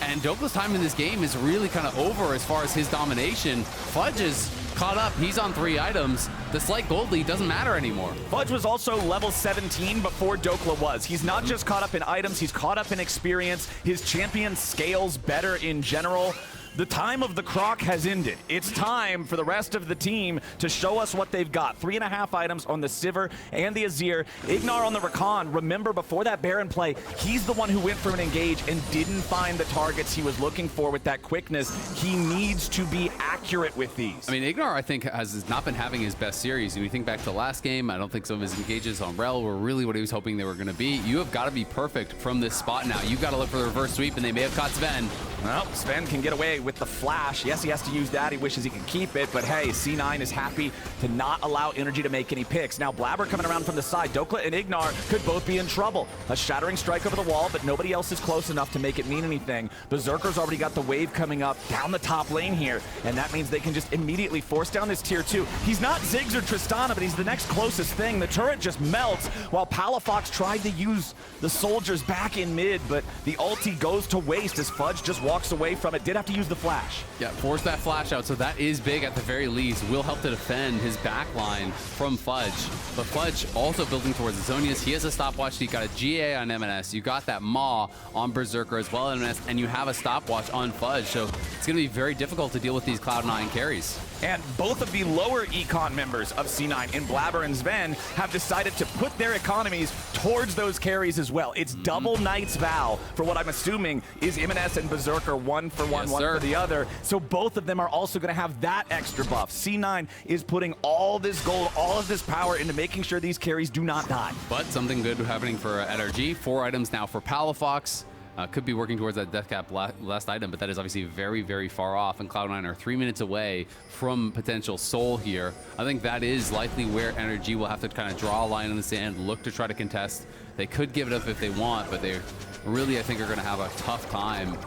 And Dhokla's time in this game is really kind of over as far as his domination. Fudge is caught up. He's on 3 items. The slight gold lead doesn't matter anymore. Fudge was also level 17 before Dhokla was. He's not just caught up in items, he's caught up in experience. His champion scales better in general. the time of the croc has ended. It's time for the rest of the team to show us what they've got. 3.5 items on the Sivir and the Azir. IgNar on the Rakan. Remember, before that Baron play, he's the one who went for an engage and didn't find the targets he was looking for with that quickness. He needs to be accurate with these. I mean, IgNar, I think, has not been having his best series. When you think back to last game, I don't think some of his engages on Rell were really what he was hoping they were going to be. You have got to be perfect from this spot now. You've got to look for the reverse sweep, and they may have caught Zven. Well, Zven can get away with the flash. Yes, he has to use that. He wishes he could keep it, but hey, C9 is happy to not allow NRG to make any picks. Now, Blaber coming around from the side. Dhokla and IgNar could both be in trouble. A shattering strike over the wall, but nobody else is close enough to make it mean anything. Berserker's already got the wave coming up down the top lane here, and that means they can just immediately force down this tier 2. He's not Ziggs or Tristana, but he's the next closest thing. The turret just melts while Palafox tried to use the soldiers back in mid, but the ulti goes to waste as Fudge just walks away from it. Did have to use the flash. Yeah, force that flash out, so that is big at the very least. Will help to defend his back line from Fudge. But Fudge also building towards the Zonias. He has a stopwatch. You got a GA on Emenes. You got that Maw on Berserker as well, Emenes, and you have a stopwatch on Fudge. So it's going to be very difficult to deal with these Cloud9 carries. And both of the lower econ members of C9 in Blaber and Zven have decided to put their economies towards those carries as well. It's double Knight's Vow for what I'm assuming is Emenes and Berserker, one for one, one for the other. So both of them are also going to have that extra buff. C9 is putting all this gold, all of this power into making sure these carries do not die. But something good happening for NRG. 4 items now for Palafox. Could be working towards that death cap last item, but that is obviously very, very far off, and Cloud9 are 3 minutes away from potential soul here. I think that is likely where NRG will have to kind of draw a line in the sand, look to try to contest. They could give it up if they want, but they really, I think, are going to have a tough time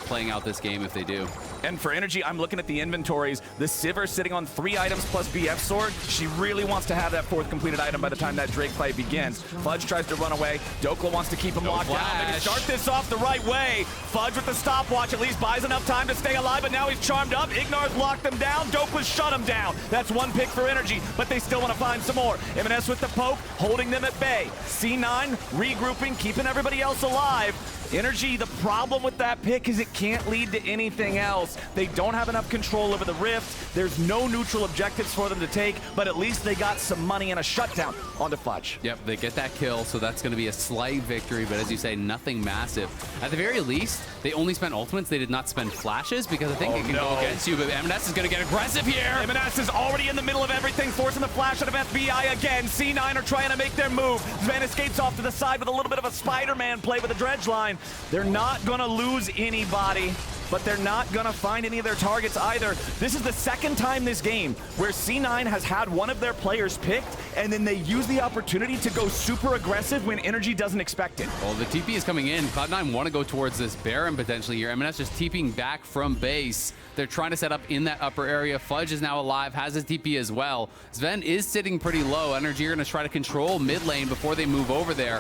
playing out this game if they do. And for NRG, I'm looking at the inventories. The Sivir sitting on 3 items plus BF Sword. She really wants to have that 4th completed item by the time that Drake fight begins. Fudge tries to run away. Dhokla wants to keep him locked down. They can start this off the right way. Fudge with the stopwatch at least buys enough time to stay alive, but now he's charmed up. IgNar's locked them down. Dhokla's shut him down. That's 1 pick for NRG, but they still want to find some more. Emenes with the poke, holding them at bay. C9 regrouping, keeping everybody else alive. NRG, the problem with that pick is it can't lead to anything else. They don't have enough control over the rift. There's no neutral objectives for them to take, but at least they got some money and a shutdown onto Fudge. Yep, they get that kill, so that's going to be a slight victory, but as you say, nothing massive. At the very least, they only spent ultimates. They did not spend flashes because I think it can go against you, but Emenes is going to get aggressive here. Emenes is already in the middle of everything, forcing the flash out of FBI again. C9 are trying to make their move. Zven escapes off to the side with a little bit of a Spider-Man play with a dredge line. They're not going to lose anybody, but they're not going to find any of their targets either. This is the 2nd time this game where C9 has had one of their players picked, and then they use the opportunity to go super aggressive when NRG doesn't expect it. Well, the TP is coming in. Cloud9 want to go towards this Baron potentially here. Emenes just TPing back from base. They're trying to set up in that upper area. Fudge is now alive, has his TP as well. Zven is sitting pretty low. NRG are going to try to control mid lane before they move over there.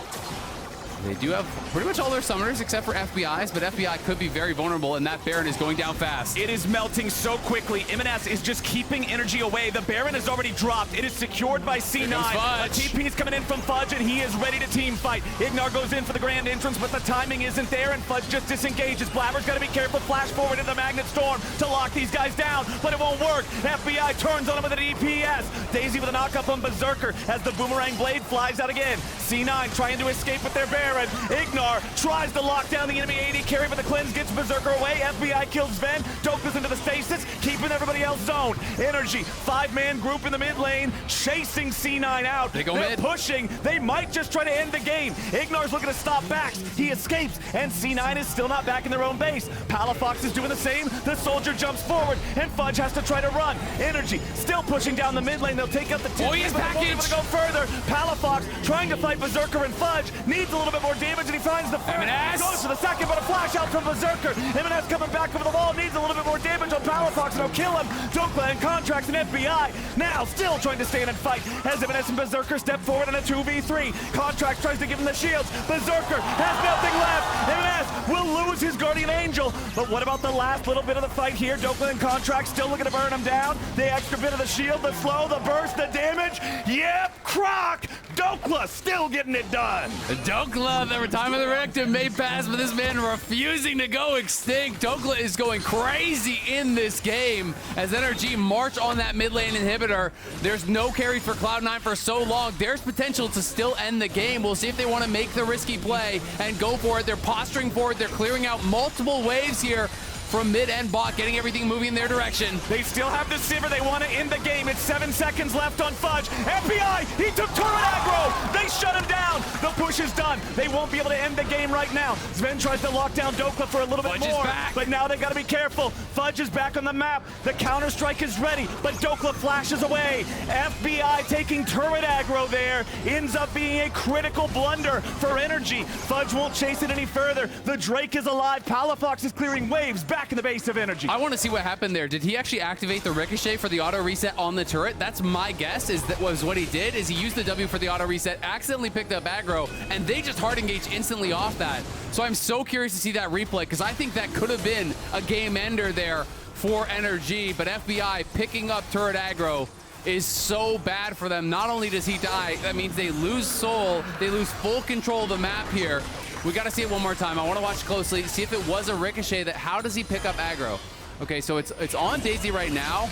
They do have pretty much all their summoners except for FBI's, but FBI could be very vulnerable, and that Baron is going down fast. It is melting so quickly. Emenes is just keeping energy away. The Baron is already dropped. It is secured by C9. A TP is coming in from Fudge, and he is ready to team fight. IgNar goes in for the grand entrance, but the timing isn't there, and Fudge just disengages. Blaber's got to be careful. Flash forward into the Magnet Storm to lock these guys down, but it won't work. FBI turns on him with an EPS. Daisy with a knockup on Berserker as the Boomerang Blade flies out again. C9 trying to escape with their Baron. IgNar tries to lock down the enemy AD carry, but the cleanse gets Berserker away. FBI kills Zven. Dhokla's into the stasis, keeping everybody else zoned. NRG, 5-man group in the mid lane, chasing C9 out. They go They're mid. pushing. They might just try to end the game. IgNar's looking to stop backs. He escapes, and C9 is still not back in their own base. Palafox is doing the same. The soldier jumps forward, and Fudge has to try to run. NRG still pushing down the mid lane. They'll take out the two. Oh, he is packaged. To go further. Palafox trying to fight Berserker, and Fudge needs a little bit more damage, and he finds the first. Emenes Goes for the second, but a flash out from Berserker. Emenes coming back over the wall, needs a little bit more damage on Palafox, and he'll kill him. Dhokla and Contractz and FBI now still trying to stand and fight as Emenes and Berserker step forward in a 2v3. Contractz tries to give him the shields. Berserker has nothing left. Emenes will lose his Guardian Angel, but what about the last little bit of the fight here? Dhokla and Contractz still looking to burn him down. The extra bit of the shield, the slow, the burst, the damage. Yep, Croc Dhokla still getting it done. Dhokla, the time of the Renekton may pass, but this man refusing to go extinct. Dhokla is going crazy in this game as NRG march on that mid lane inhibitor. There's no carry for Cloud9 for so long. There's potential to still end the game. We'll see if they want to make the risky play and go for it. They're posturing forward. They're clearing out multiple waves here from mid and bot, getting everything moving in their direction. They still have the Sivir. They want to end the game. It's 7 seconds left on Fudge. FBI, he took turret aggro. They shut him down. The push is done. They won't be able to end the game right now. Zven tries to lock down Dhokla for a little bit more, but now they got to be careful. Fudge is back on the map. The counter-strike is ready, but Dhokla flashes away. FBI taking turret aggro there. Ends up being a critical blunder for NRG. Fudge won't chase it any further. The Drake is alive. Palafox is clearing waves back in the base of NRG. I want to see what happened there. Did he actually activate the ricochet for the auto reset on the turret? That's my guess, was what he did, is he used the W for the auto reset, accidentally picked up aggro, and they just hard engage instantly off that. So I'm so curious to see that replay, because I think that could have been a game ender there for NRG, but FBI picking up turret aggro is so bad for them. Not only does he die, that means they lose soul, they lose full control of the map here. We got to see it one more time. I want to watch closely, see if it was a ricochet. How does he pick up aggro? Okay, so it's on Daisy right now.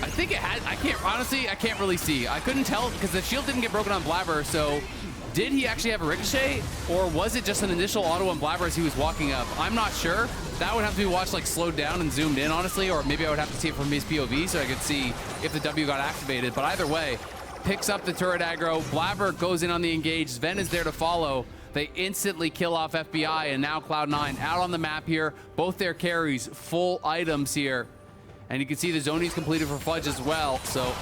I think it had, I can't really see. I couldn't tell because the shield didn't get broken on Blaber, so did he actually have a ricochet? Or was it just an initial auto on Blaber as he was walking up? I'm not sure. That would have to be watched like slowed down and zoomed in, honestly, or maybe I would have to see it from his POV so I could see if the W got activated. But either way, picks up the turret aggro. Blaber goes in on the engage. Zven is there to follow. They instantly kill off FBI, and now Cloud9 out on the map here. Both their carries, full items here. And you can see the zonies completed for Fudge as well. So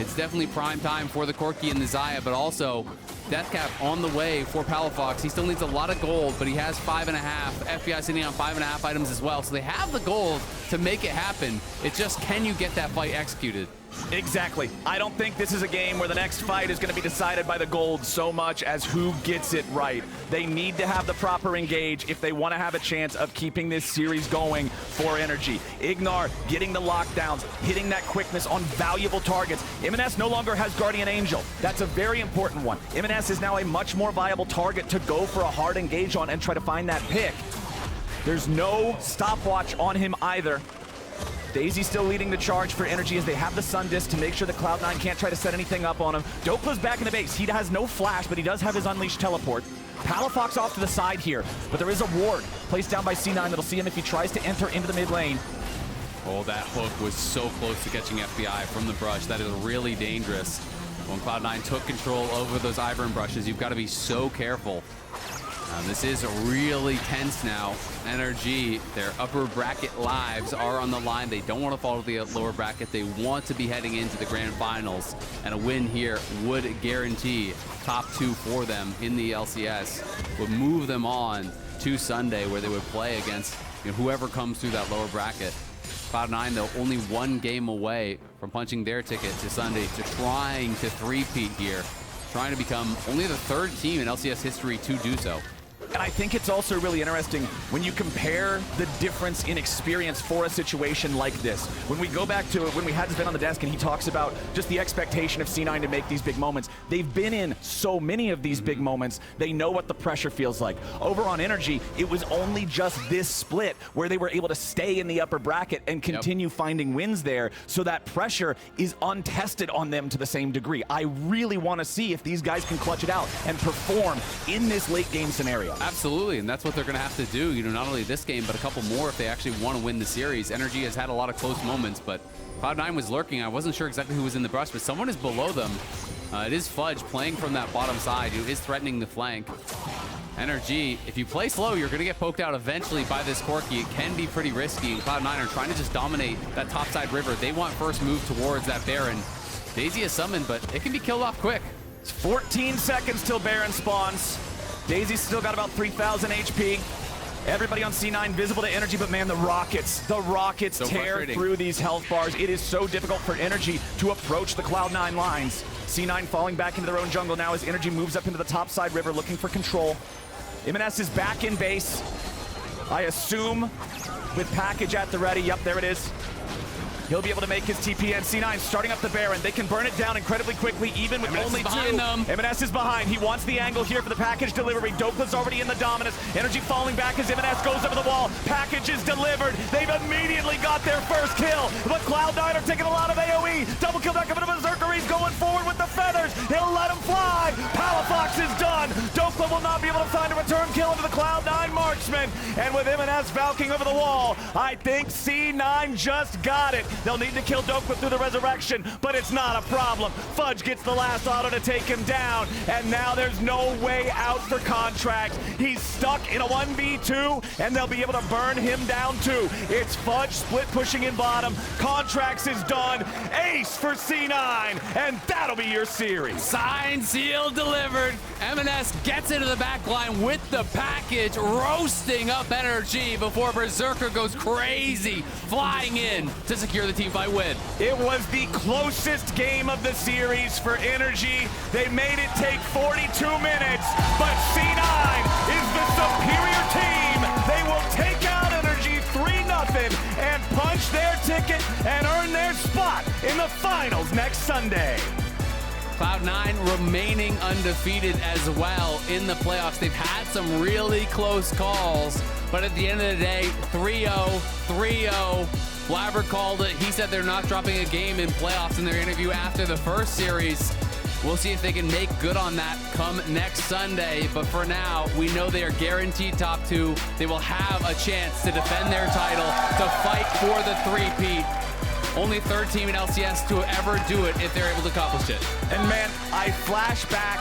it's definitely prime time for the Corki and the Xayah, but also Deathcap on the way for Palafox. He still needs a lot of gold, but he has 5.5. FBI sitting on 5.5 items as well. So they have the gold to make it happen. It's just, can you get that fight executed? Exactly. I don't think this is a game where the next fight is going to be decided by the gold so much as who gets it right. They need to have the proper engage if they want to have a chance of keeping this series going for NRG. IgNar getting the lockdowns, hitting that quickness on valuable targets. Emenes no longer has Guardian Angel. That's a very important one. Emenes is now a much more viable target to go for a hard engage on and try to find that pick. There's no stopwatch on him either. Daisy still leading the charge for NRG as they have the Sun Disc to make sure that Cloud9 can't try to set anything up on him. Dhokla's back in the base. He has no flash, but he does have his Unleashed teleport. Palafox off to the side here, but there is a ward placed down by C9 that'll see him if he tries to enter into the mid lane. Oh, that hook was so close to catching FBI from the brush. That is really dangerous. When Cloud9 took control over those Ivern brushes, you've got to be so careful. This is really tense now. NRG, their upper bracket lives are on the line. They don't want to fall to the lower bracket. They want to be heading into the grand finals. And a win here would guarantee top 2 for them in the LCS. Would move them on to Sunday where they would play against whoever comes through that lower bracket. Cloud9, though, only 1 game away from punching their ticket to Sunday, to trying to three-peat here. Trying to become only the 3rd team in LCS history to do so. And I think it's also really interesting when you compare the difference in experience for a situation like this. When we go back to when we had Zven on the desk and he talks about just the expectation of C9 to make these big moments. They've been in so many of these big moments. They know what the pressure feels like. Over on NRG, it was only just this split where they were able to stay in the upper bracket and continue finding wins there. So that pressure is untested on them to the same degree. I really want to see if these guys can clutch it out and perform in this late game scenario. Absolutely, and that's what they're going to have to do. Not only this game, but a couple more if they actually want to win the series. NRG has had a lot of close moments, but Cloud9 was lurking. I wasn't sure exactly who was in the brush, but someone is below them. It is Fudge playing from that bottom side, who is threatening the flank. NRG, if you play slow, you're going to get poked out eventually by this Corki. It can be pretty risky, and Cloud9 are trying to just dominate that topside river. They want first move towards that Baron. Daisy is summoned, but it can be killed off quick. It's 14 seconds till Baron spawns. Daisy's still got about 3,000 HP. Everybody on C9 visible to NRG, but man, the rockets so tear through these health bars. It is so difficult for NRG to approach the Cloud9 lines. C9 falling back into their own jungle now as NRG moves up into the topside river looking for control. Emenes is back in base. I assume with package at the ready. Yep, there it is. He'll be able to make his TP, and C9 starting up the Baron. They can burn it down incredibly quickly, even with Emenes only is 2. behind them. Emenes is behind. He wants the angle here for the package delivery. Dhokla's already in the dominance. NRG falling back as Emenes goes over the wall. Package is delivered. They've immediately got their first kill, but Cloud9 are taking a lot of AoE. Double kill back up into Berserker. He's going forward with the feathers. He'll let him fly. Palafox is done. Dhokla will not be able to find a return kill into the Cloud9 marksman. And with Emenes falcing over the wall, I think C9 just got it. They'll need to kill Dhokla through the resurrection, but it's not a problem. Fudge gets the last auto to take him down, and now there's no way out for Contractz. He's stuck in a 1v2, and they'll be able to burn him down too. It's Fudge split pushing in bottom. Contractz is done. Ace for C9, and that'll be your series. Signed, sealed, delivered. Emenes gets into the back line with the package, roasting up NRG before Berserker goes crazy, flying in to secure the teamfight win. It was the closest game of the series for NRG. They made it take 42 minutes, but C9 is the superior team. They will take out NRG 3-0 and punch their ticket and earn their spot in the finals next Sunday. Cloud9 remaining undefeated as well in the playoffs. They've had some really close calls, but at the end of the day, 3-0, 3-0. Blaber called it. He said they're not dropping a game in playoffs in their interview after the first series. We'll see if they can make good on that come next Sunday. But for now, we know they are guaranteed top 2. They will have a chance to defend their title, to fight for the 3-peat. Only third team in LCS to ever do it if they're able to accomplish it. And man, I flash back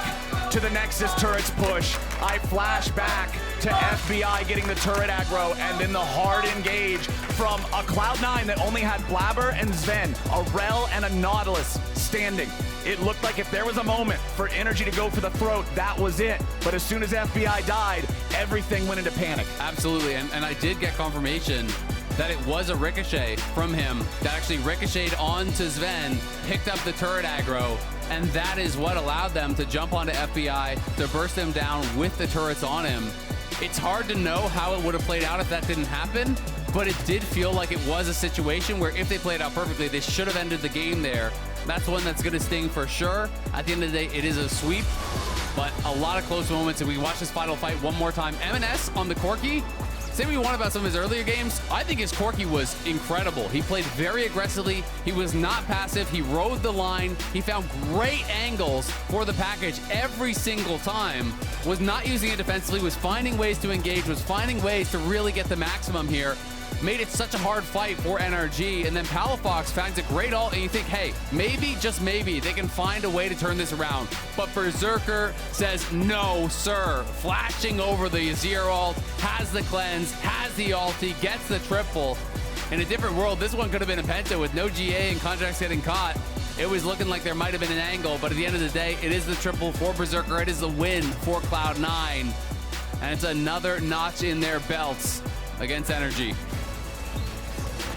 to the Nexus turrets push. I flash back to FBI getting the turret aggro, and then the hard engage from a Cloud9 that only had Blaber and Zven, a Rell and a Nautilus standing. It looked like if there was a moment for NRG to go for the throat, that was it. But as soon as FBI died, everything went into panic. Absolutely, and I did get confirmation that it was a ricochet from him that actually ricocheted onto Zven, picked up the turret aggro, and that is what allowed them to jump onto FBI, to burst them down with the turrets on him. It's hard to know how it would have played out if that didn't happen, but it did feel like it was a situation where if they played out perfectly, they should have ended the game there. That's one that's going to sting for sure. At the end of the day, it is a sweep, but a lot of close moments, and we watch this final fight one more time. Emenes on the Corki. Say what you want about some of his earlier games, I think his Corki was incredible. He played very aggressively. He was not passive. He rode the line. He found great angles for the package every single time. Was not using it defensively, was finding ways to engage, was finding ways to really get the maximum here. Made it such a hard fight for NRG, and then Palafox finds a great ult, and you think, hey, maybe, just maybe, they can find a way to turn this around. But Berserker says, no, sir. Flashing over the Azir ult, has the cleanse, has the ulti, gets the triple. In a different world, this one could have been a penta with no GA and Contractz getting caught. It was looking like there might have been an angle, but at the end of the day, it is the triple for Berserker. It is the win for Cloud9, and it's another notch in their belts against NRG.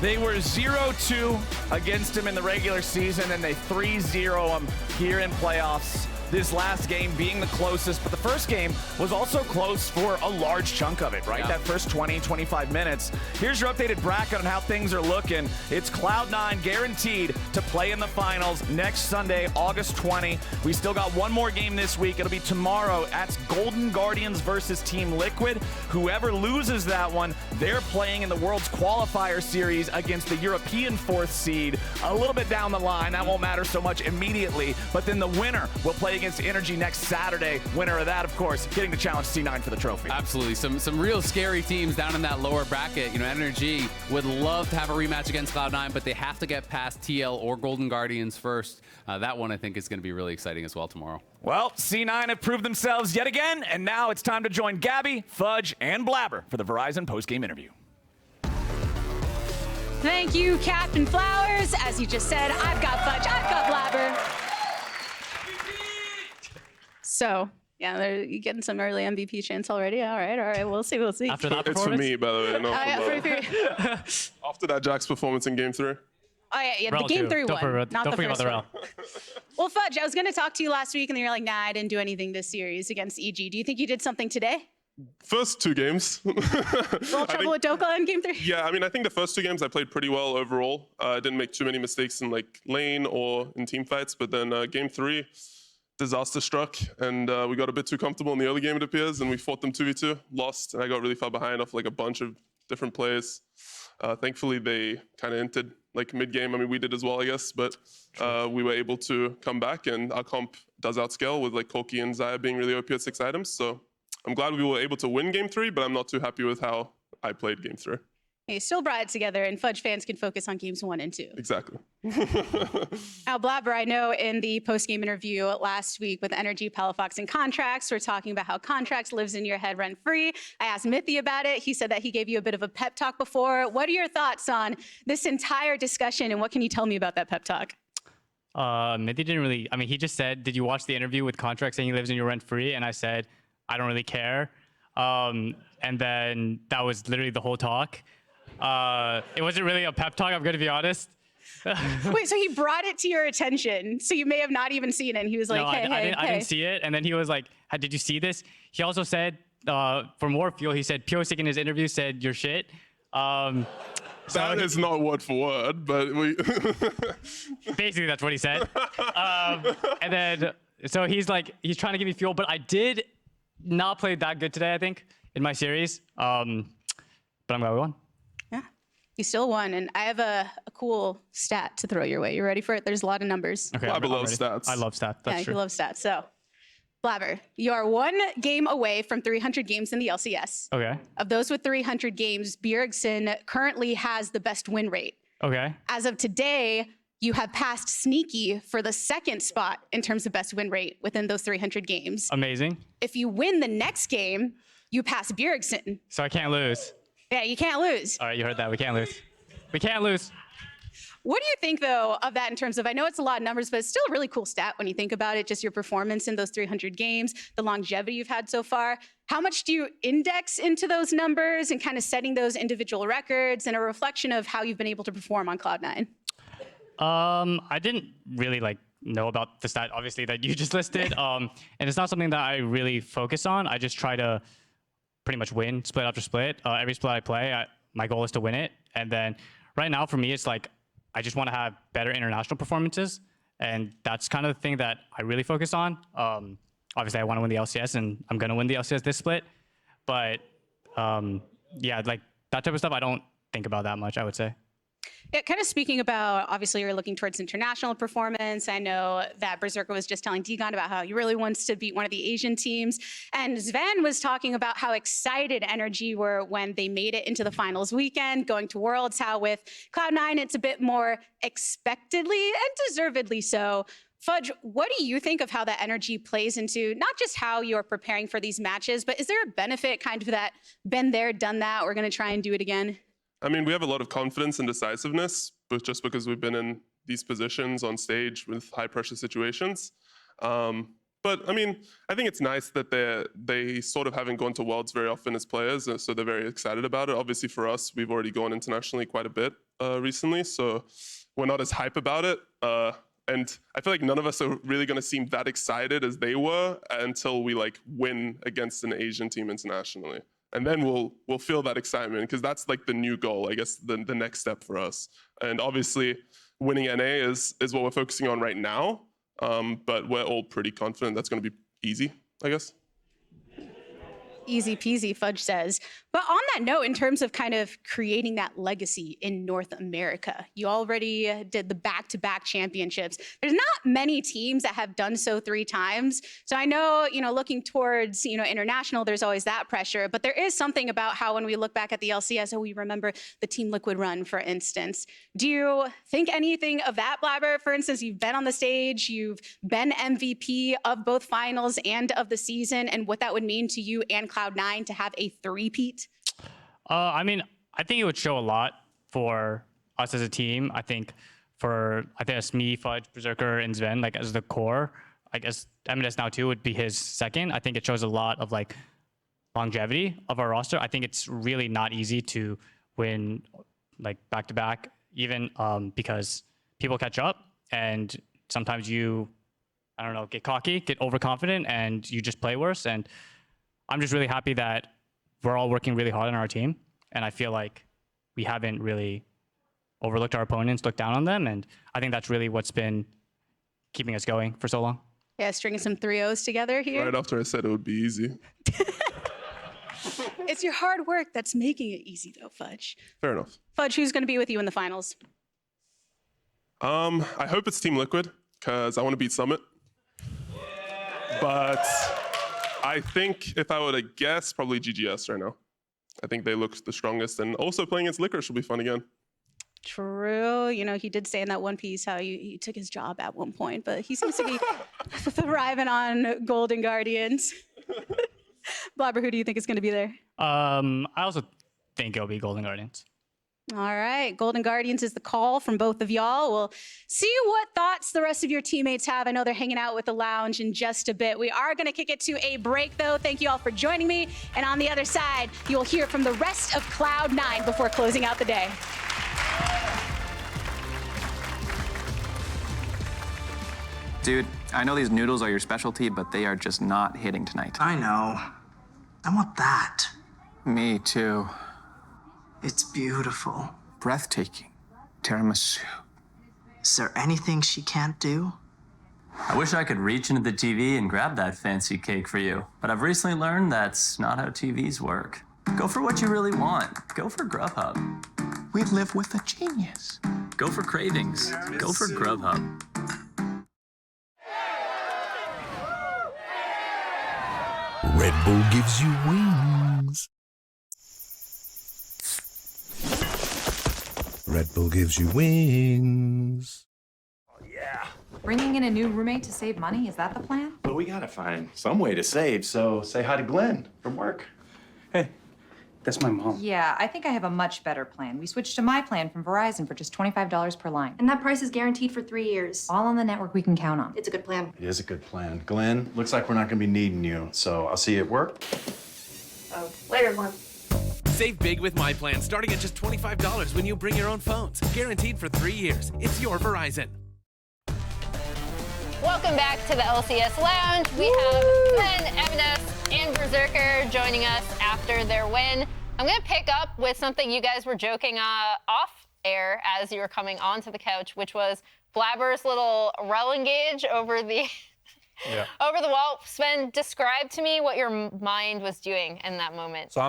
They were 0-2 against him in the regular season, and they 3-0 him here in playoffs. This last game being the closest, but the first game was also close for a large chunk of it, right? Yeah. That first 20, 25 minutes. Here's your updated bracket on how things are looking. It's Cloud9 guaranteed to play in the finals next Sunday, August 20. We still got one more game this week. It'll be tomorrow. That's Golden Guardians versus Team Liquid. Whoever loses that one, they're playing in the World's Qualifier Series against the European 4th seed. A little bit down the line. That won't matter so much immediately, but then the winner will play against NRG next Saturday. Winner of that, of course, getting to challenge C9 for the trophy. Absolutely. Some real scary teams down in that lower bracket. You know, NRG would love to have a rematch against Cloud9, but they have to get past TL or Golden Guardians first. That one, I think, is going to be really exciting as well tomorrow. Well, C9 have proved themselves yet again, and now it's time to join Gabby, Fudge, and Blaber for the Verizon postgame interview. Thank you, Captainflowers. As you just said, I've got Fudge, I've got Blaber. So, yeah, you're getting some early MVP chance already. All right, we'll see. After that performance? It's for me, by the way. Yeah, after that Jack's performance in Game 3. Oh, yeah, the Game 3 one, not the first one. Rell. Well, Fudge, I was going to talk to you last week, and you're like, nah, I didn't do anything this series against EG. Do you think you did something today? First 2 games. Little trouble with Dhokla in game 3. Yeah, I mean, I think the first 2 games I played pretty well overall. I didn't make too many mistakes in like lane or in team fights, but then game 3, disaster struck, and we got a bit too comfortable in the early game, it appears, and we fought them 2v2, lost, and I got really far behind off like a bunch of different plays. Thankfully, they kind of entered like mid-game. I mean, we did as well, I guess, but we were able to come back, and our comp does outscale with like Corki and Xayah being really OP at 6 items, so I'm glad we were able to win game 3, but I'm not too happy with how I played game 3. You still brought it together, and Fudge fans can focus on games 1 and 2. Exactly. Now, Blaber, I know in the post-game interview last week with NRG, Palafox, and Contractz, we're talking about how Contractz lives in your head rent-free. I asked Mithy about it. He said that he gave you a bit of a pep talk before. What are your thoughts on this entire discussion, and what can you tell me about that pep talk? Mithy didn't really, I mean, he just said, did you watch the interview with Contractz saying he lives in your rent-free? And I said, I don't really care. And then that was literally the whole talk. It wasn't really a pep talk, I'm going to be honest. Wait, so he brought it to your attention. So you may have not even seen it. And he was like, no, I didn't see it. And then he was like, did you see this? He also said, for more fuel, he said, Piosik in his interview said, you're shit. That is not word for word, but we... Basically, that's what he said. And then, so he's like, he's trying to give me fuel, but I did not play that good today, I think, in my series. But I'm glad we won. Yeah, you still won. And I have a cool stat to throw your way. You ready for it? There's a lot of numbers. Okay, Blaber loves stats. I love stats. That's true. You love stats. So, Blaber, you are 1 game away from 300 games in the LCS. Okay. Of those with 300 games, Bjergsen currently has the best win rate. Okay. As of today, you have passed Sneaky for the 2nd spot in terms of best win rate within those 300 games. Amazing. If you win the next game, you pass Bjergsen. So I can't lose. Yeah, you can't lose. All right, you heard that. We can't lose. We can't lose. What do you think, though, of that in terms of, I know it's a lot of numbers, but it's still a really cool stat when you think about it, just your performance in those 300 games, the longevity you've had so far. How much do you index into those numbers and kind of setting those individual records and a reflection of how you've been able to perform on Cloud9? I didn't really know about the stat, obviously, that you just listed. And it's not something that I really focus on. I just try to pretty much win split after split. Every split I play, my goal is to win it. And then right now for me, it's like, I just want to have better international performances. And that's kind of the thing that I really focus on. Obviously I want to win the LCS and I'm going to win the LCS this split. But yeah, like that type of stuff, I don't think about that much, I would say. Yeah, kind of speaking about, obviously you're looking towards international performance. I know that Berserker was just telling Degon about how he really wants to beat one of the Asian teams. And Zven was talking about how excited NRG were when they made it into the finals weekend, going to Worlds, how with Cloud9, it's a bit more expectedly and deservedly so. Fudge, what do you think of how that energy plays into not just how you're preparing for these matches, but is there a benefit kind of that been there, done that, we're going to try and do it again? I mean, we have a lot of confidence and decisiveness, but just because we've been in these positions on stage with high pressure situations. But I mean, I think it's nice that they sort of haven't gone to Worlds very often as players, so they're very excited about it. Obviously for us, we've already gone internationally quite a bit recently, so we're not as hype about it. And I feel like none of us are really going to seem that excited as they were until we like win against an Asian team internationally. And then we'll feel that excitement because that's like the new goal, I guess, the next step for us. And obviously, winning NA is what we're focusing on right now. But we're all pretty confident that's going to be easy, I guess. Easy peasy, Fudge says. But on that note, in terms of kind of creating that legacy in North America, you already did the back-to-back championships. There's not many teams that have done so 3 times. So I know, looking towards, international, there's always that pressure. But there is something about how when we look back at the LCS, we remember the Team Liquid run, for instance. Do you think anything of that, Blaber? For instance, you've been on the stage, you've been MVP of both finals and of the season, and what that would mean to you and Cloud9 to have a three-peat? I mean, I think it would show a lot for us as a team. I think it's me, Fudge, Berserker, and Zven, like as the core. I guess Emenes now too would be his second. I think it shows a lot of like longevity of our roster. I think it's really not easy to win like back-to-back, even because people catch up and sometimes you, I don't know, get cocky, get overconfident, and you just play worse. And I'm just really happy that we're all working really hard on our team. And I feel like we haven't really overlooked our opponents, looked down on them. And I think that's really what's been keeping us going for so long. Yeah, stringing some 3-0s together here. Right after I said it would be easy. It's your hard work that's making it easy, though, Fudge. Fair enough. Fudge, who's going to be with you in the finals? I hope it's Team Liquid, because I want to beat Summit. But I think if I were to guess, probably GGS right now. I think they look the strongest, and also playing against Liquor should be fun again. True. You know, he did say in that one piece how he took his job at one point, but he seems to be thriving on Golden Guardians. Blaber, who do you think is going to be there? I also think it'll be Golden Guardians. All right, Golden Guardians is the call from both of y'all. We'll see what thoughts the rest of your teammates have. I know they're hanging out with the lounge in just a bit. We are going to kick it to a break, though. Thank you all for joining me. And on the other side, you'll hear from the rest of Cloud9 before closing out the day. Dude, I know these noodles are your specialty, but they are just not hitting tonight. I know. I want that. Me too. It's beautiful. Breathtaking. Tiramisu. Is there anything she can't do? I wish I could reach into the TV and grab that fancy cake for you, but I've recently learned that's not how TVs work. Go for what you really want. Go for Grubhub. We live with a genius. Go for cravings. Go for Grubhub. Red Bull gives you wings. Red Bull gives you wings. Bringing in a new roommate to save money, is that the plan? But we gotta find some way to save, so say hi to Glenn from work. Hey, that's my mom. Yeah, I think I have a much better plan. We switched to my plan from Verizon for just $25 per line. And that price is guaranteed for 3 years. All on the network we can count on. It's a good plan. It is a good plan. Glenn, looks like we're not gonna be needing you, so I'll see you at work. Oh, later, Glenn. Save big with my plan, starting at just $25 when you bring your own phones. Guaranteed for 3 years. It's your Verizon. Welcome back to the LCS Lounge. We have Glenn, Emenes, and Berserker joining us after their win. I'm going to pick up with something you guys were joking off air as you were coming onto the couch, which was Blaber's little Rell engage over the over the wall. Sven, describe to me what your mind was doing in that moment. So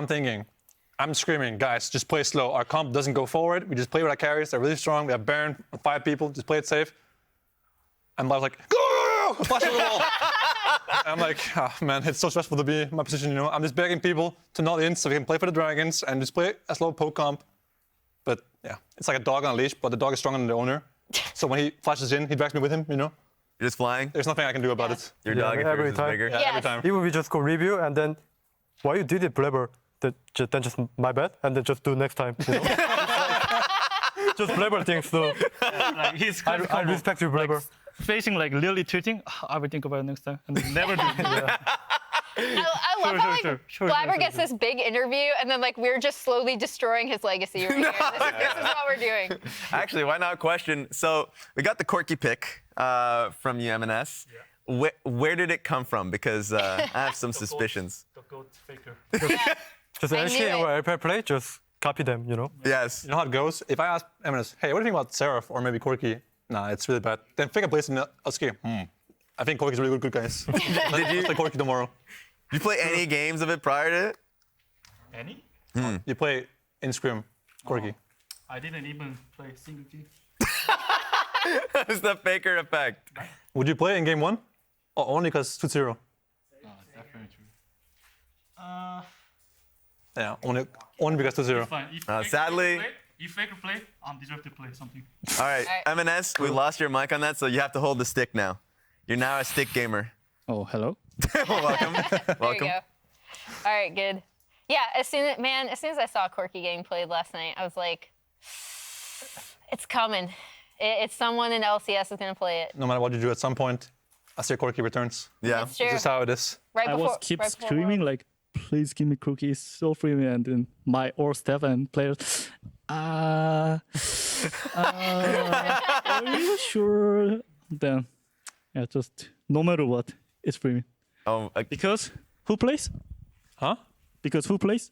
I'm screaming, guys, just play slow. Our comp doesn't go forward. We just play with our carries. They're really strong. We have Baron, 5 people. Just play it safe. And I was like, go! Flash over the wall. I'm like, oh, man, it's so stressful to be in my position, you know. I'm just begging people to not in so we can play for the Dragons and just play a slow poke comp. But yeah, it's like a dog on a leash, but the dog is stronger than the owner. So when he flashes in, he drags me with him, you know. You're just flying? There's nothing I can do about it. Your dog every is time. bigger? Yeah, every time. Even we just go review and then, why you did it, Blaber? Then just my bad, and then just do next time. You know? Just Blaber things, so like he's I respect you, Blaber. Like, facing like literally tweeting, I will think about it next time, and then never do it. I love how Blaber gets this big interview, and then like we're just slowly destroying his legacy right here. This is what we're doing. Actually, why not question? So we got the Corki pick from you, Emenes. Yeah. Where did it come from? Because I have some suspicions. The goat faker. Just actually, if I play, just copy them, you know? Yes. You know how it goes? If I ask Emenes, hey, what do you think about Seraph or maybe Corki? Nah, it's really bad. Then Figure plays in the LCS. I think Corki's really good, guys. Did you play Corki tomorrow? Did you play any games of it prior to it? Any? You play in Scrim, Corki. I didn't even play single game. It's the faker effect. Would you play in game 1? Or only because 2-0? Definitely true. Yeah, only because 2-0. Fine. Sadly. If faker play, I'm deserved to play something. All right, Emenes, we lost your mic on that, so you have to hold the stick now. You're now a stick gamer. Oh, hello. Welcome. There you go. All right, good. Yeah, as soon as I saw Corki getting played last night, I was like, it's coming. It's someone in LCS is going to play it. No matter what you do, at some point, I see Corki returns. Yeah. It's true. This is how it is. I was keep screaming like, please give me Corki, it's so free, and then my all staff and players, are you sure? Then, yeah, just no matter what, it's free. Oh, because who plays? Huh? Because who plays?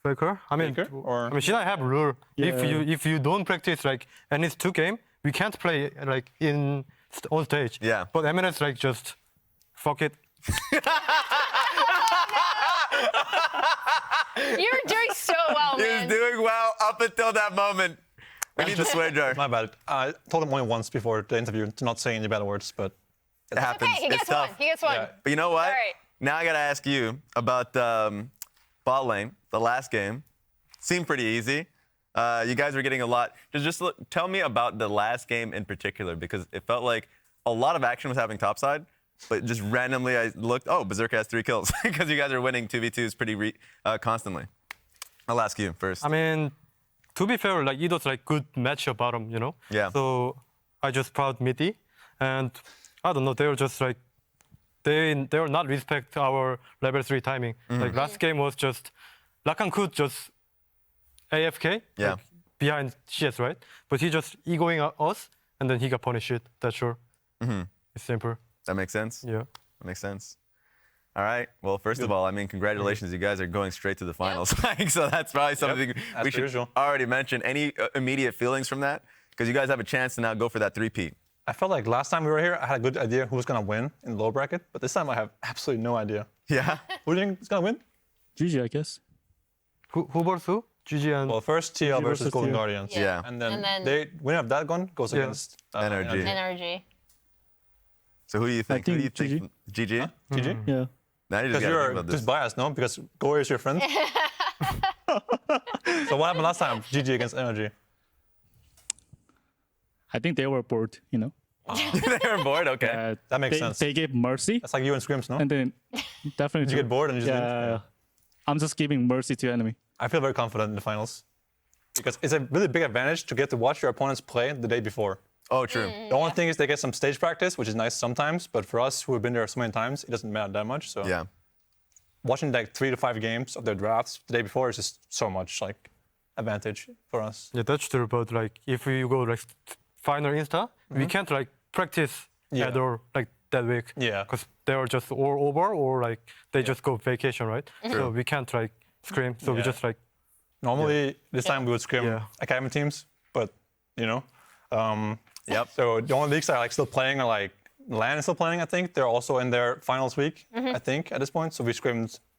Faker? I mean, should I have rule? If you don't practice like and it's 2 game, we can't play like on stage. Yeah. But Emenes like just fuck it. You're doing so well, man. He was doing well up until that moment. We need the swear jar. My bad. I told him only once before the interview to not say any bad words, but it happens. Okay, he gets one. He gets one. Yeah. But you know what? All right. Now I gotta ask you about bot lane. The last game seemed pretty easy. You guys were getting a lot. Just tell me about the last game in particular, because it felt like a lot of action was happening topside, but just randomly I looked, oh, Berserker has 3 kills because you guys are winning 2v2s pretty constantly. I'll ask you first. I mean, to be fair, like it was like good matchup bottom, you know. Yeah. So I just proud midi, and I don't know, they were just like they were not respect our level 3 timing. Like last game was just Rakan could just AFK like, behind CS, right? But he just egoing us, and then he got punished. That's sure. It's simple. That makes sense? Yeah. That makes sense. All right. Well, first of all, I mean, congratulations. You guys are going straight to the finals. So that's probably something we should already mention. Any immediate feelings from that? Because you guys have a chance to now go for that 3-peat. I felt like last time we were here, I had a good idea who was going to win in the low bracket, but this time I have absolutely no idea. Yeah? Who do you think is going to win? GG, I guess. Who versus who? GG and... Well, first TL versus Golden Guardians. Yeah. And then they winner of that gun goes against NRG. NRG. So who do you think? I think who do you think? GG? Huh? GG? Yeah. Now you just Because you're just biased, no? Because Gory is your friend. So what happened last time? GG against NRG. I think they were bored, you know. They were bored? Okay. That makes sense. They gave mercy. That's like you and Scrims, no? And then definitely... Did you get bored and just yeah. I'm just giving mercy to enemy. I feel very confident in the finals. Because it's a really big advantage to get to watch your opponents play the day before. Oh, true. The only thing is they get some stage practice, which is nice sometimes, but for us who have been there so many times, it doesn't matter that much. So yeah. Watching like 3 to 5 games of their drafts the day before is just so much like advantage for us. Yeah, that's true. But like if you go like final Insta, we can't like practice at all like that week. Yeah. Because they are just all over or like they just go vacation, right? So we can't like scrim. So we just like. Normally this time we would scrim academy teams, but you know. So the only leagues that are like still playing are like LAN is still playing, I think. They're also in their finals week, I think, at this point. So we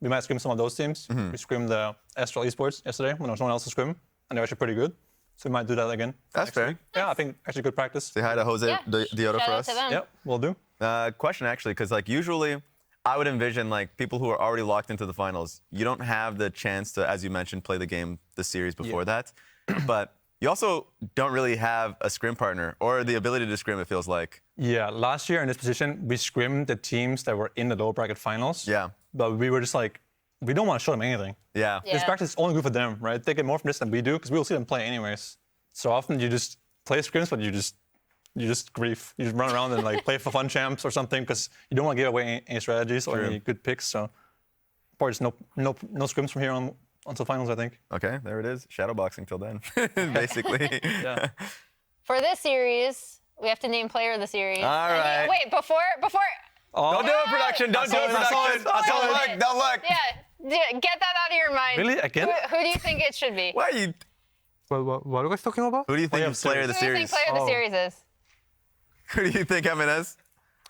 might scrim some of those teams. We scrimmed the Astral Esports yesterday when there was someone else to scrim, and they're actually pretty good. So we might do that again. That's fair. Week. Yeah, I think actually good practice. Say hi to Jose Dioto for us. Yep, we'll do. Question actually, because like usually I would envision like people who are already locked into the finals, you don't have the chance to, as you mentioned, play the game, the series before that. But you also don't really have a scrim partner or the ability to scrim, it feels like. Yeah, last year in this position, we scrimmed the teams that were in the lower bracket finals. Yeah. But we were just like, we don't want to show them anything. Yeah. This practice is only good for them, right? They get more from this than we do because we will see them play anyways. So often you just play scrims, but you just grief. You just run around and like play for fun champs or something because you don't want to give away any strategies or any good picks. So probably just no scrims from here on until finals, I think. Okay, there it is. Shadowboxing till then, basically. Yeah. For this series, we have to name player of the series. All right. Wait, before. Oh. Don't do it, production. Don't do it, production. Don't look. Yeah, get that out of your mind. Really? Again? Who do you think it should be? Why are you? What are you guys talking about? Who do you think is player of the Who do you think series? player of the series is? Who do you think, Emenes?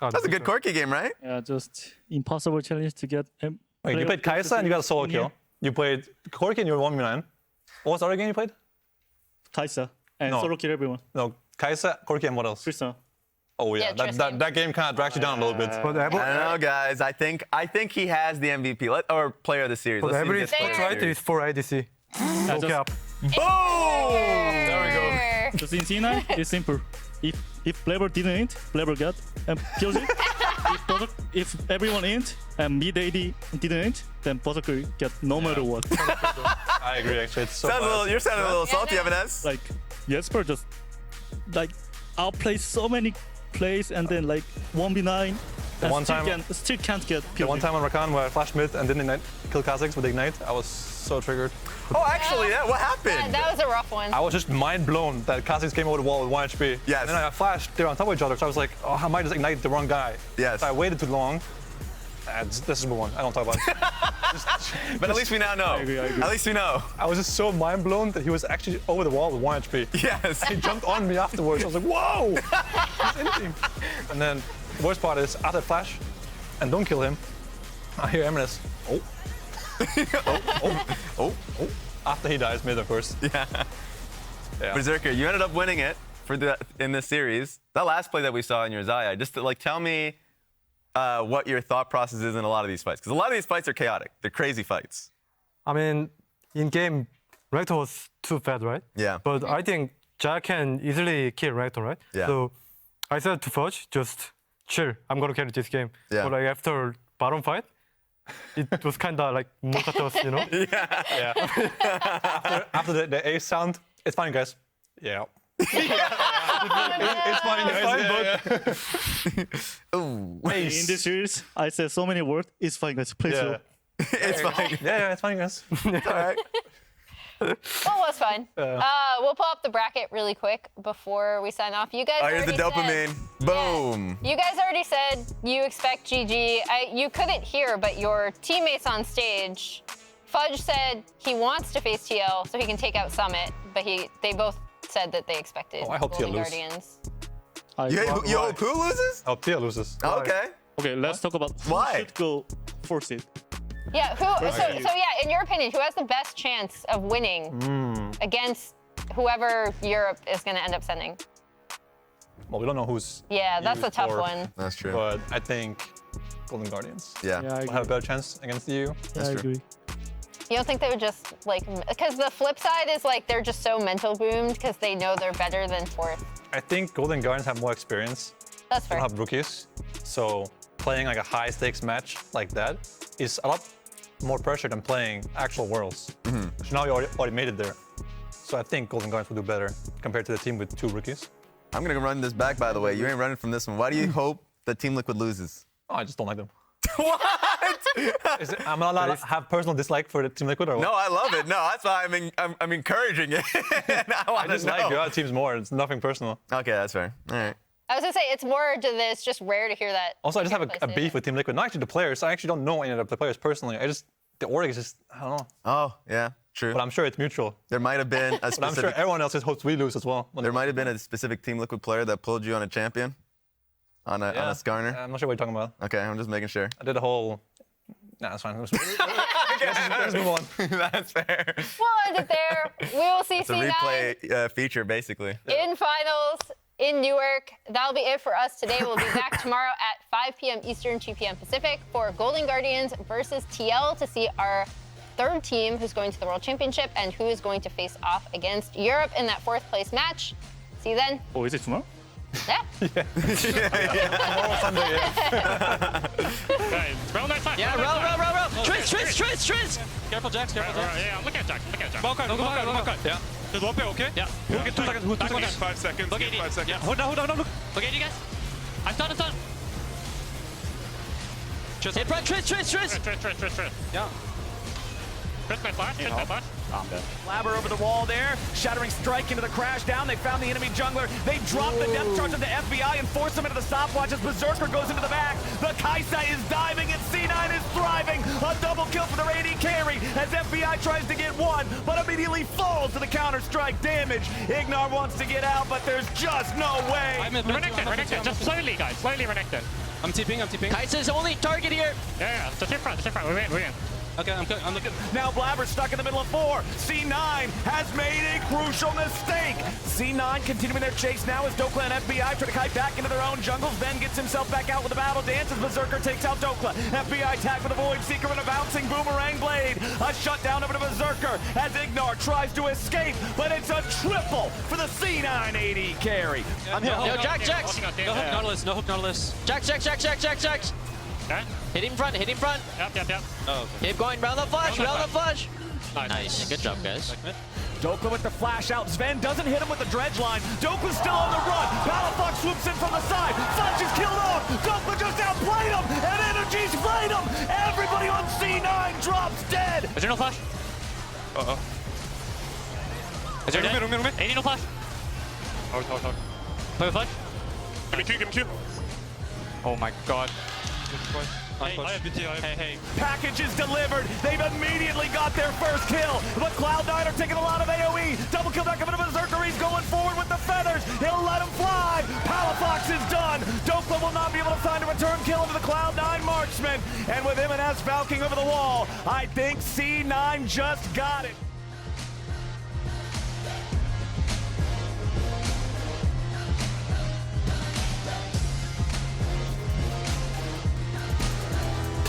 That's a good Corki game, right? Yeah, just impossible challenge to get. Wait, you played Xayah and you got a solo kill. You played Corki and you were 1v9. What was the other game you played? Xayah and solo kill everyone. No, Xayah, Corki, and what else? Tristan. Oh yeah, that game kind of drags you down a little bit. I don't know, guys. I think he has the MVP or player of the series. But every spot right is for ADC. No cap. Boom! There we go. Just in C9, it's simple. If Blaber didn't int, Blaber got kills it. If everyone int and mid AD didn't int, then Berserker get no matter what. I agree, actually. It's so you're sounding a little salty, Emenes. Like Jesper just like outplays so many plays and then like 1v9. Still can't get the one time on Rakan where I flashed mid and didn't kill Kha'Zix with Ignite, I was so triggered. Oh, actually, what happened? That was a rough one. I was just mind blown that Kha'Zix came over the wall with 1 HP. Yes. And then I flashed, they were on top of each other, so I was like, oh, I might just ignite the wrong guy. Yes. So I waited too long. This is the one. I don't talk about it. But at least we now know. I agree. At least we know. I was just so mind blown that he was actually over the wall with 1 HP. Yes. He jumped on me afterwards. I was like, whoa! And then the worst part is after flash, and don't kill him, I hear Emenes. Oh. After he dies mid, of course. Yeah. Berserker, you ended up winning it in this series. That last play that we saw in your Xayah, just to, like, tell me what your thought process is in a lot of these fights. Because a lot of these fights are chaotic. They're crazy fights. I mean, in game, Renekton was too fat, right? Yeah. But I think Xayah can easily kill Renekton, right? Yeah. So I said to Fudge, just chill. I'm going to carry this game. Yeah. But like after bottom fight, it was kind of like Mokatos, you know? Yeah. After the A sound, it's fine, guys. Yeah. It's fine, guys. In this series, I said so many words. It's fine, guys. Play slow. It's fine. Yeah, it's fine, guys. All right. Well, it was fun. We'll pull up the bracket really quick before we sign off. You guys Here's the dopamine. Boom. You guys already said you expect GG. You couldn't hear, but your teammates on stage, Fudge said he wants to face TL so he can take out Summit, but they both said that they expected I hope TL Golden loses. Guardians. You hope who loses? I hope TL loses. Okay. Okay, let's talk about who should go first seed. Yeah, so yeah, in your opinion, who has the best chance of winning against whoever Europe is going to end up sending? Well, we don't know who's. Yeah, that's a tough or- one. That's true. But I think Golden Guardians. Yeah. will have a better chance against you. I agree. You don't think they would just, like, because the flip side is, like, they're just so mental boomed because they know they're better than fourth. I think Golden Guardians have more experience. That's They fair. don't have rookies. So playing like a high stakes match like that is a lot more pressure than playing actual Worlds. So now you already made it there. So I think Golden Guardians will do better compared to the team with 2 rookies. I'm going to run this back, by the way. You ain't running from this one. Why do you hope that Team Liquid loses? Oh, I just don't like them. What? I'm not allowed to have personal dislike for the Team Liquid or what? No, I love it. No, that's why I'm encouraging it. I just like your other teams more. It's nothing personal. Okay, that's fair. All right. I was going to say, it's more to this, just rare to hear that. Also, I just have a beef with Team Liquid. Not actually the players. I actually don't know any of the players personally. The org is just, I don't know. Oh, yeah, true. But I'm sure it's mutual. There might have been a But I'm sure specific... everyone else just hopes we lose as well. There might have been a specific Team Liquid player that pulled you on a champion? On a Skarner? I'm not sure what you're talking about. Okay, I'm just making sure. I did a whole... Nah, that's fine. Let's move on. That's fair. We'll end it there. We will see It's a C9 replay feature, basically. in finals in Newark. That'll be it for us today. We'll be back tomorrow at 5 p.m. Eastern, 2 p.m. Pacific for Golden Guardians versus TL to see our third team who's going to the World Championship and who is going to face off against Europe in that 4th place match. See you then. Oh, is it tomorrow? Yeah. Tomorrow Sunday, yeah. Guys, Rell next time. Yeah, Rell. Trace. Careful, Jax. Yeah, look at Jax. Ball cut. Yeah. There's one bit, okay? Yeah. Look at 2 seconds. Who's 2 seconds? 5 seconds. Look at 5 seconds. Yeah. Hold on, look. Look at you guys. I'm done. Hit front, Trace. Yeah. Chris, my flash. I'm dead. Blaber over the wall there, shattering strike into the crash down. They found the enemy jungler. They drop the depth charge of the FBI and force him into the stopwatch as Berserker goes into the back. The Kaisai is diving and C9 is thriving. A double kill for the AD carry as FBI tries to get one, but immediately falls to the counter-strike damage. IgNar wants to get out, but there's just no way. Renekton. Just slowly, guys. Slowly, Renekton. I'm tipping. Kai'Sa's only target here. Yeah. Just hit front. We win. Okay, I'm looking. Now Blaber's stuck in the middle of 4. C9 has made a crucial mistake. C9 continuing their chase now as Dhokla and FBI try to kite back into their own jungles. Then gets himself back out with a battle dance as Berserker takes out Dhokla. FBI tag with a Void Seeker and a bouncing boomerang blade. A shutdown over to Berserker as IgNar tries to escape, but it's a triple for the C9 AD carry. I'm here. Yo, Jax. No hook Nautilus. Jax. Okay. Hit him front. Yep. Oh, okay. Keep going. Round the flash. Nice. Good job, guys. Dhokla with the flash out. Zven doesn't hit him with the dredge line. Dhokla's still on the run. Palafox swoops in from the side. Fudge is killed off. Dhokla just outplayed him, and NRG's played him. Everybody on C9 drops dead. Is there no flash? Uh-oh. Is there dead? AD no flash. Hold. Play with flash. Give me Q. Oh my god. Good play. Hey. Package is delivered. They've immediately got their first kill. But Cloud9 are taking a lot of AoE. Double kill back up into Berserker. He's going forward with the feathers. He'll let him fly. Palafox is done. Dhokla will not be able to find a return kill into the Cloud9 marksman. And with Emenes falcing over the wall, I think C9 just got it.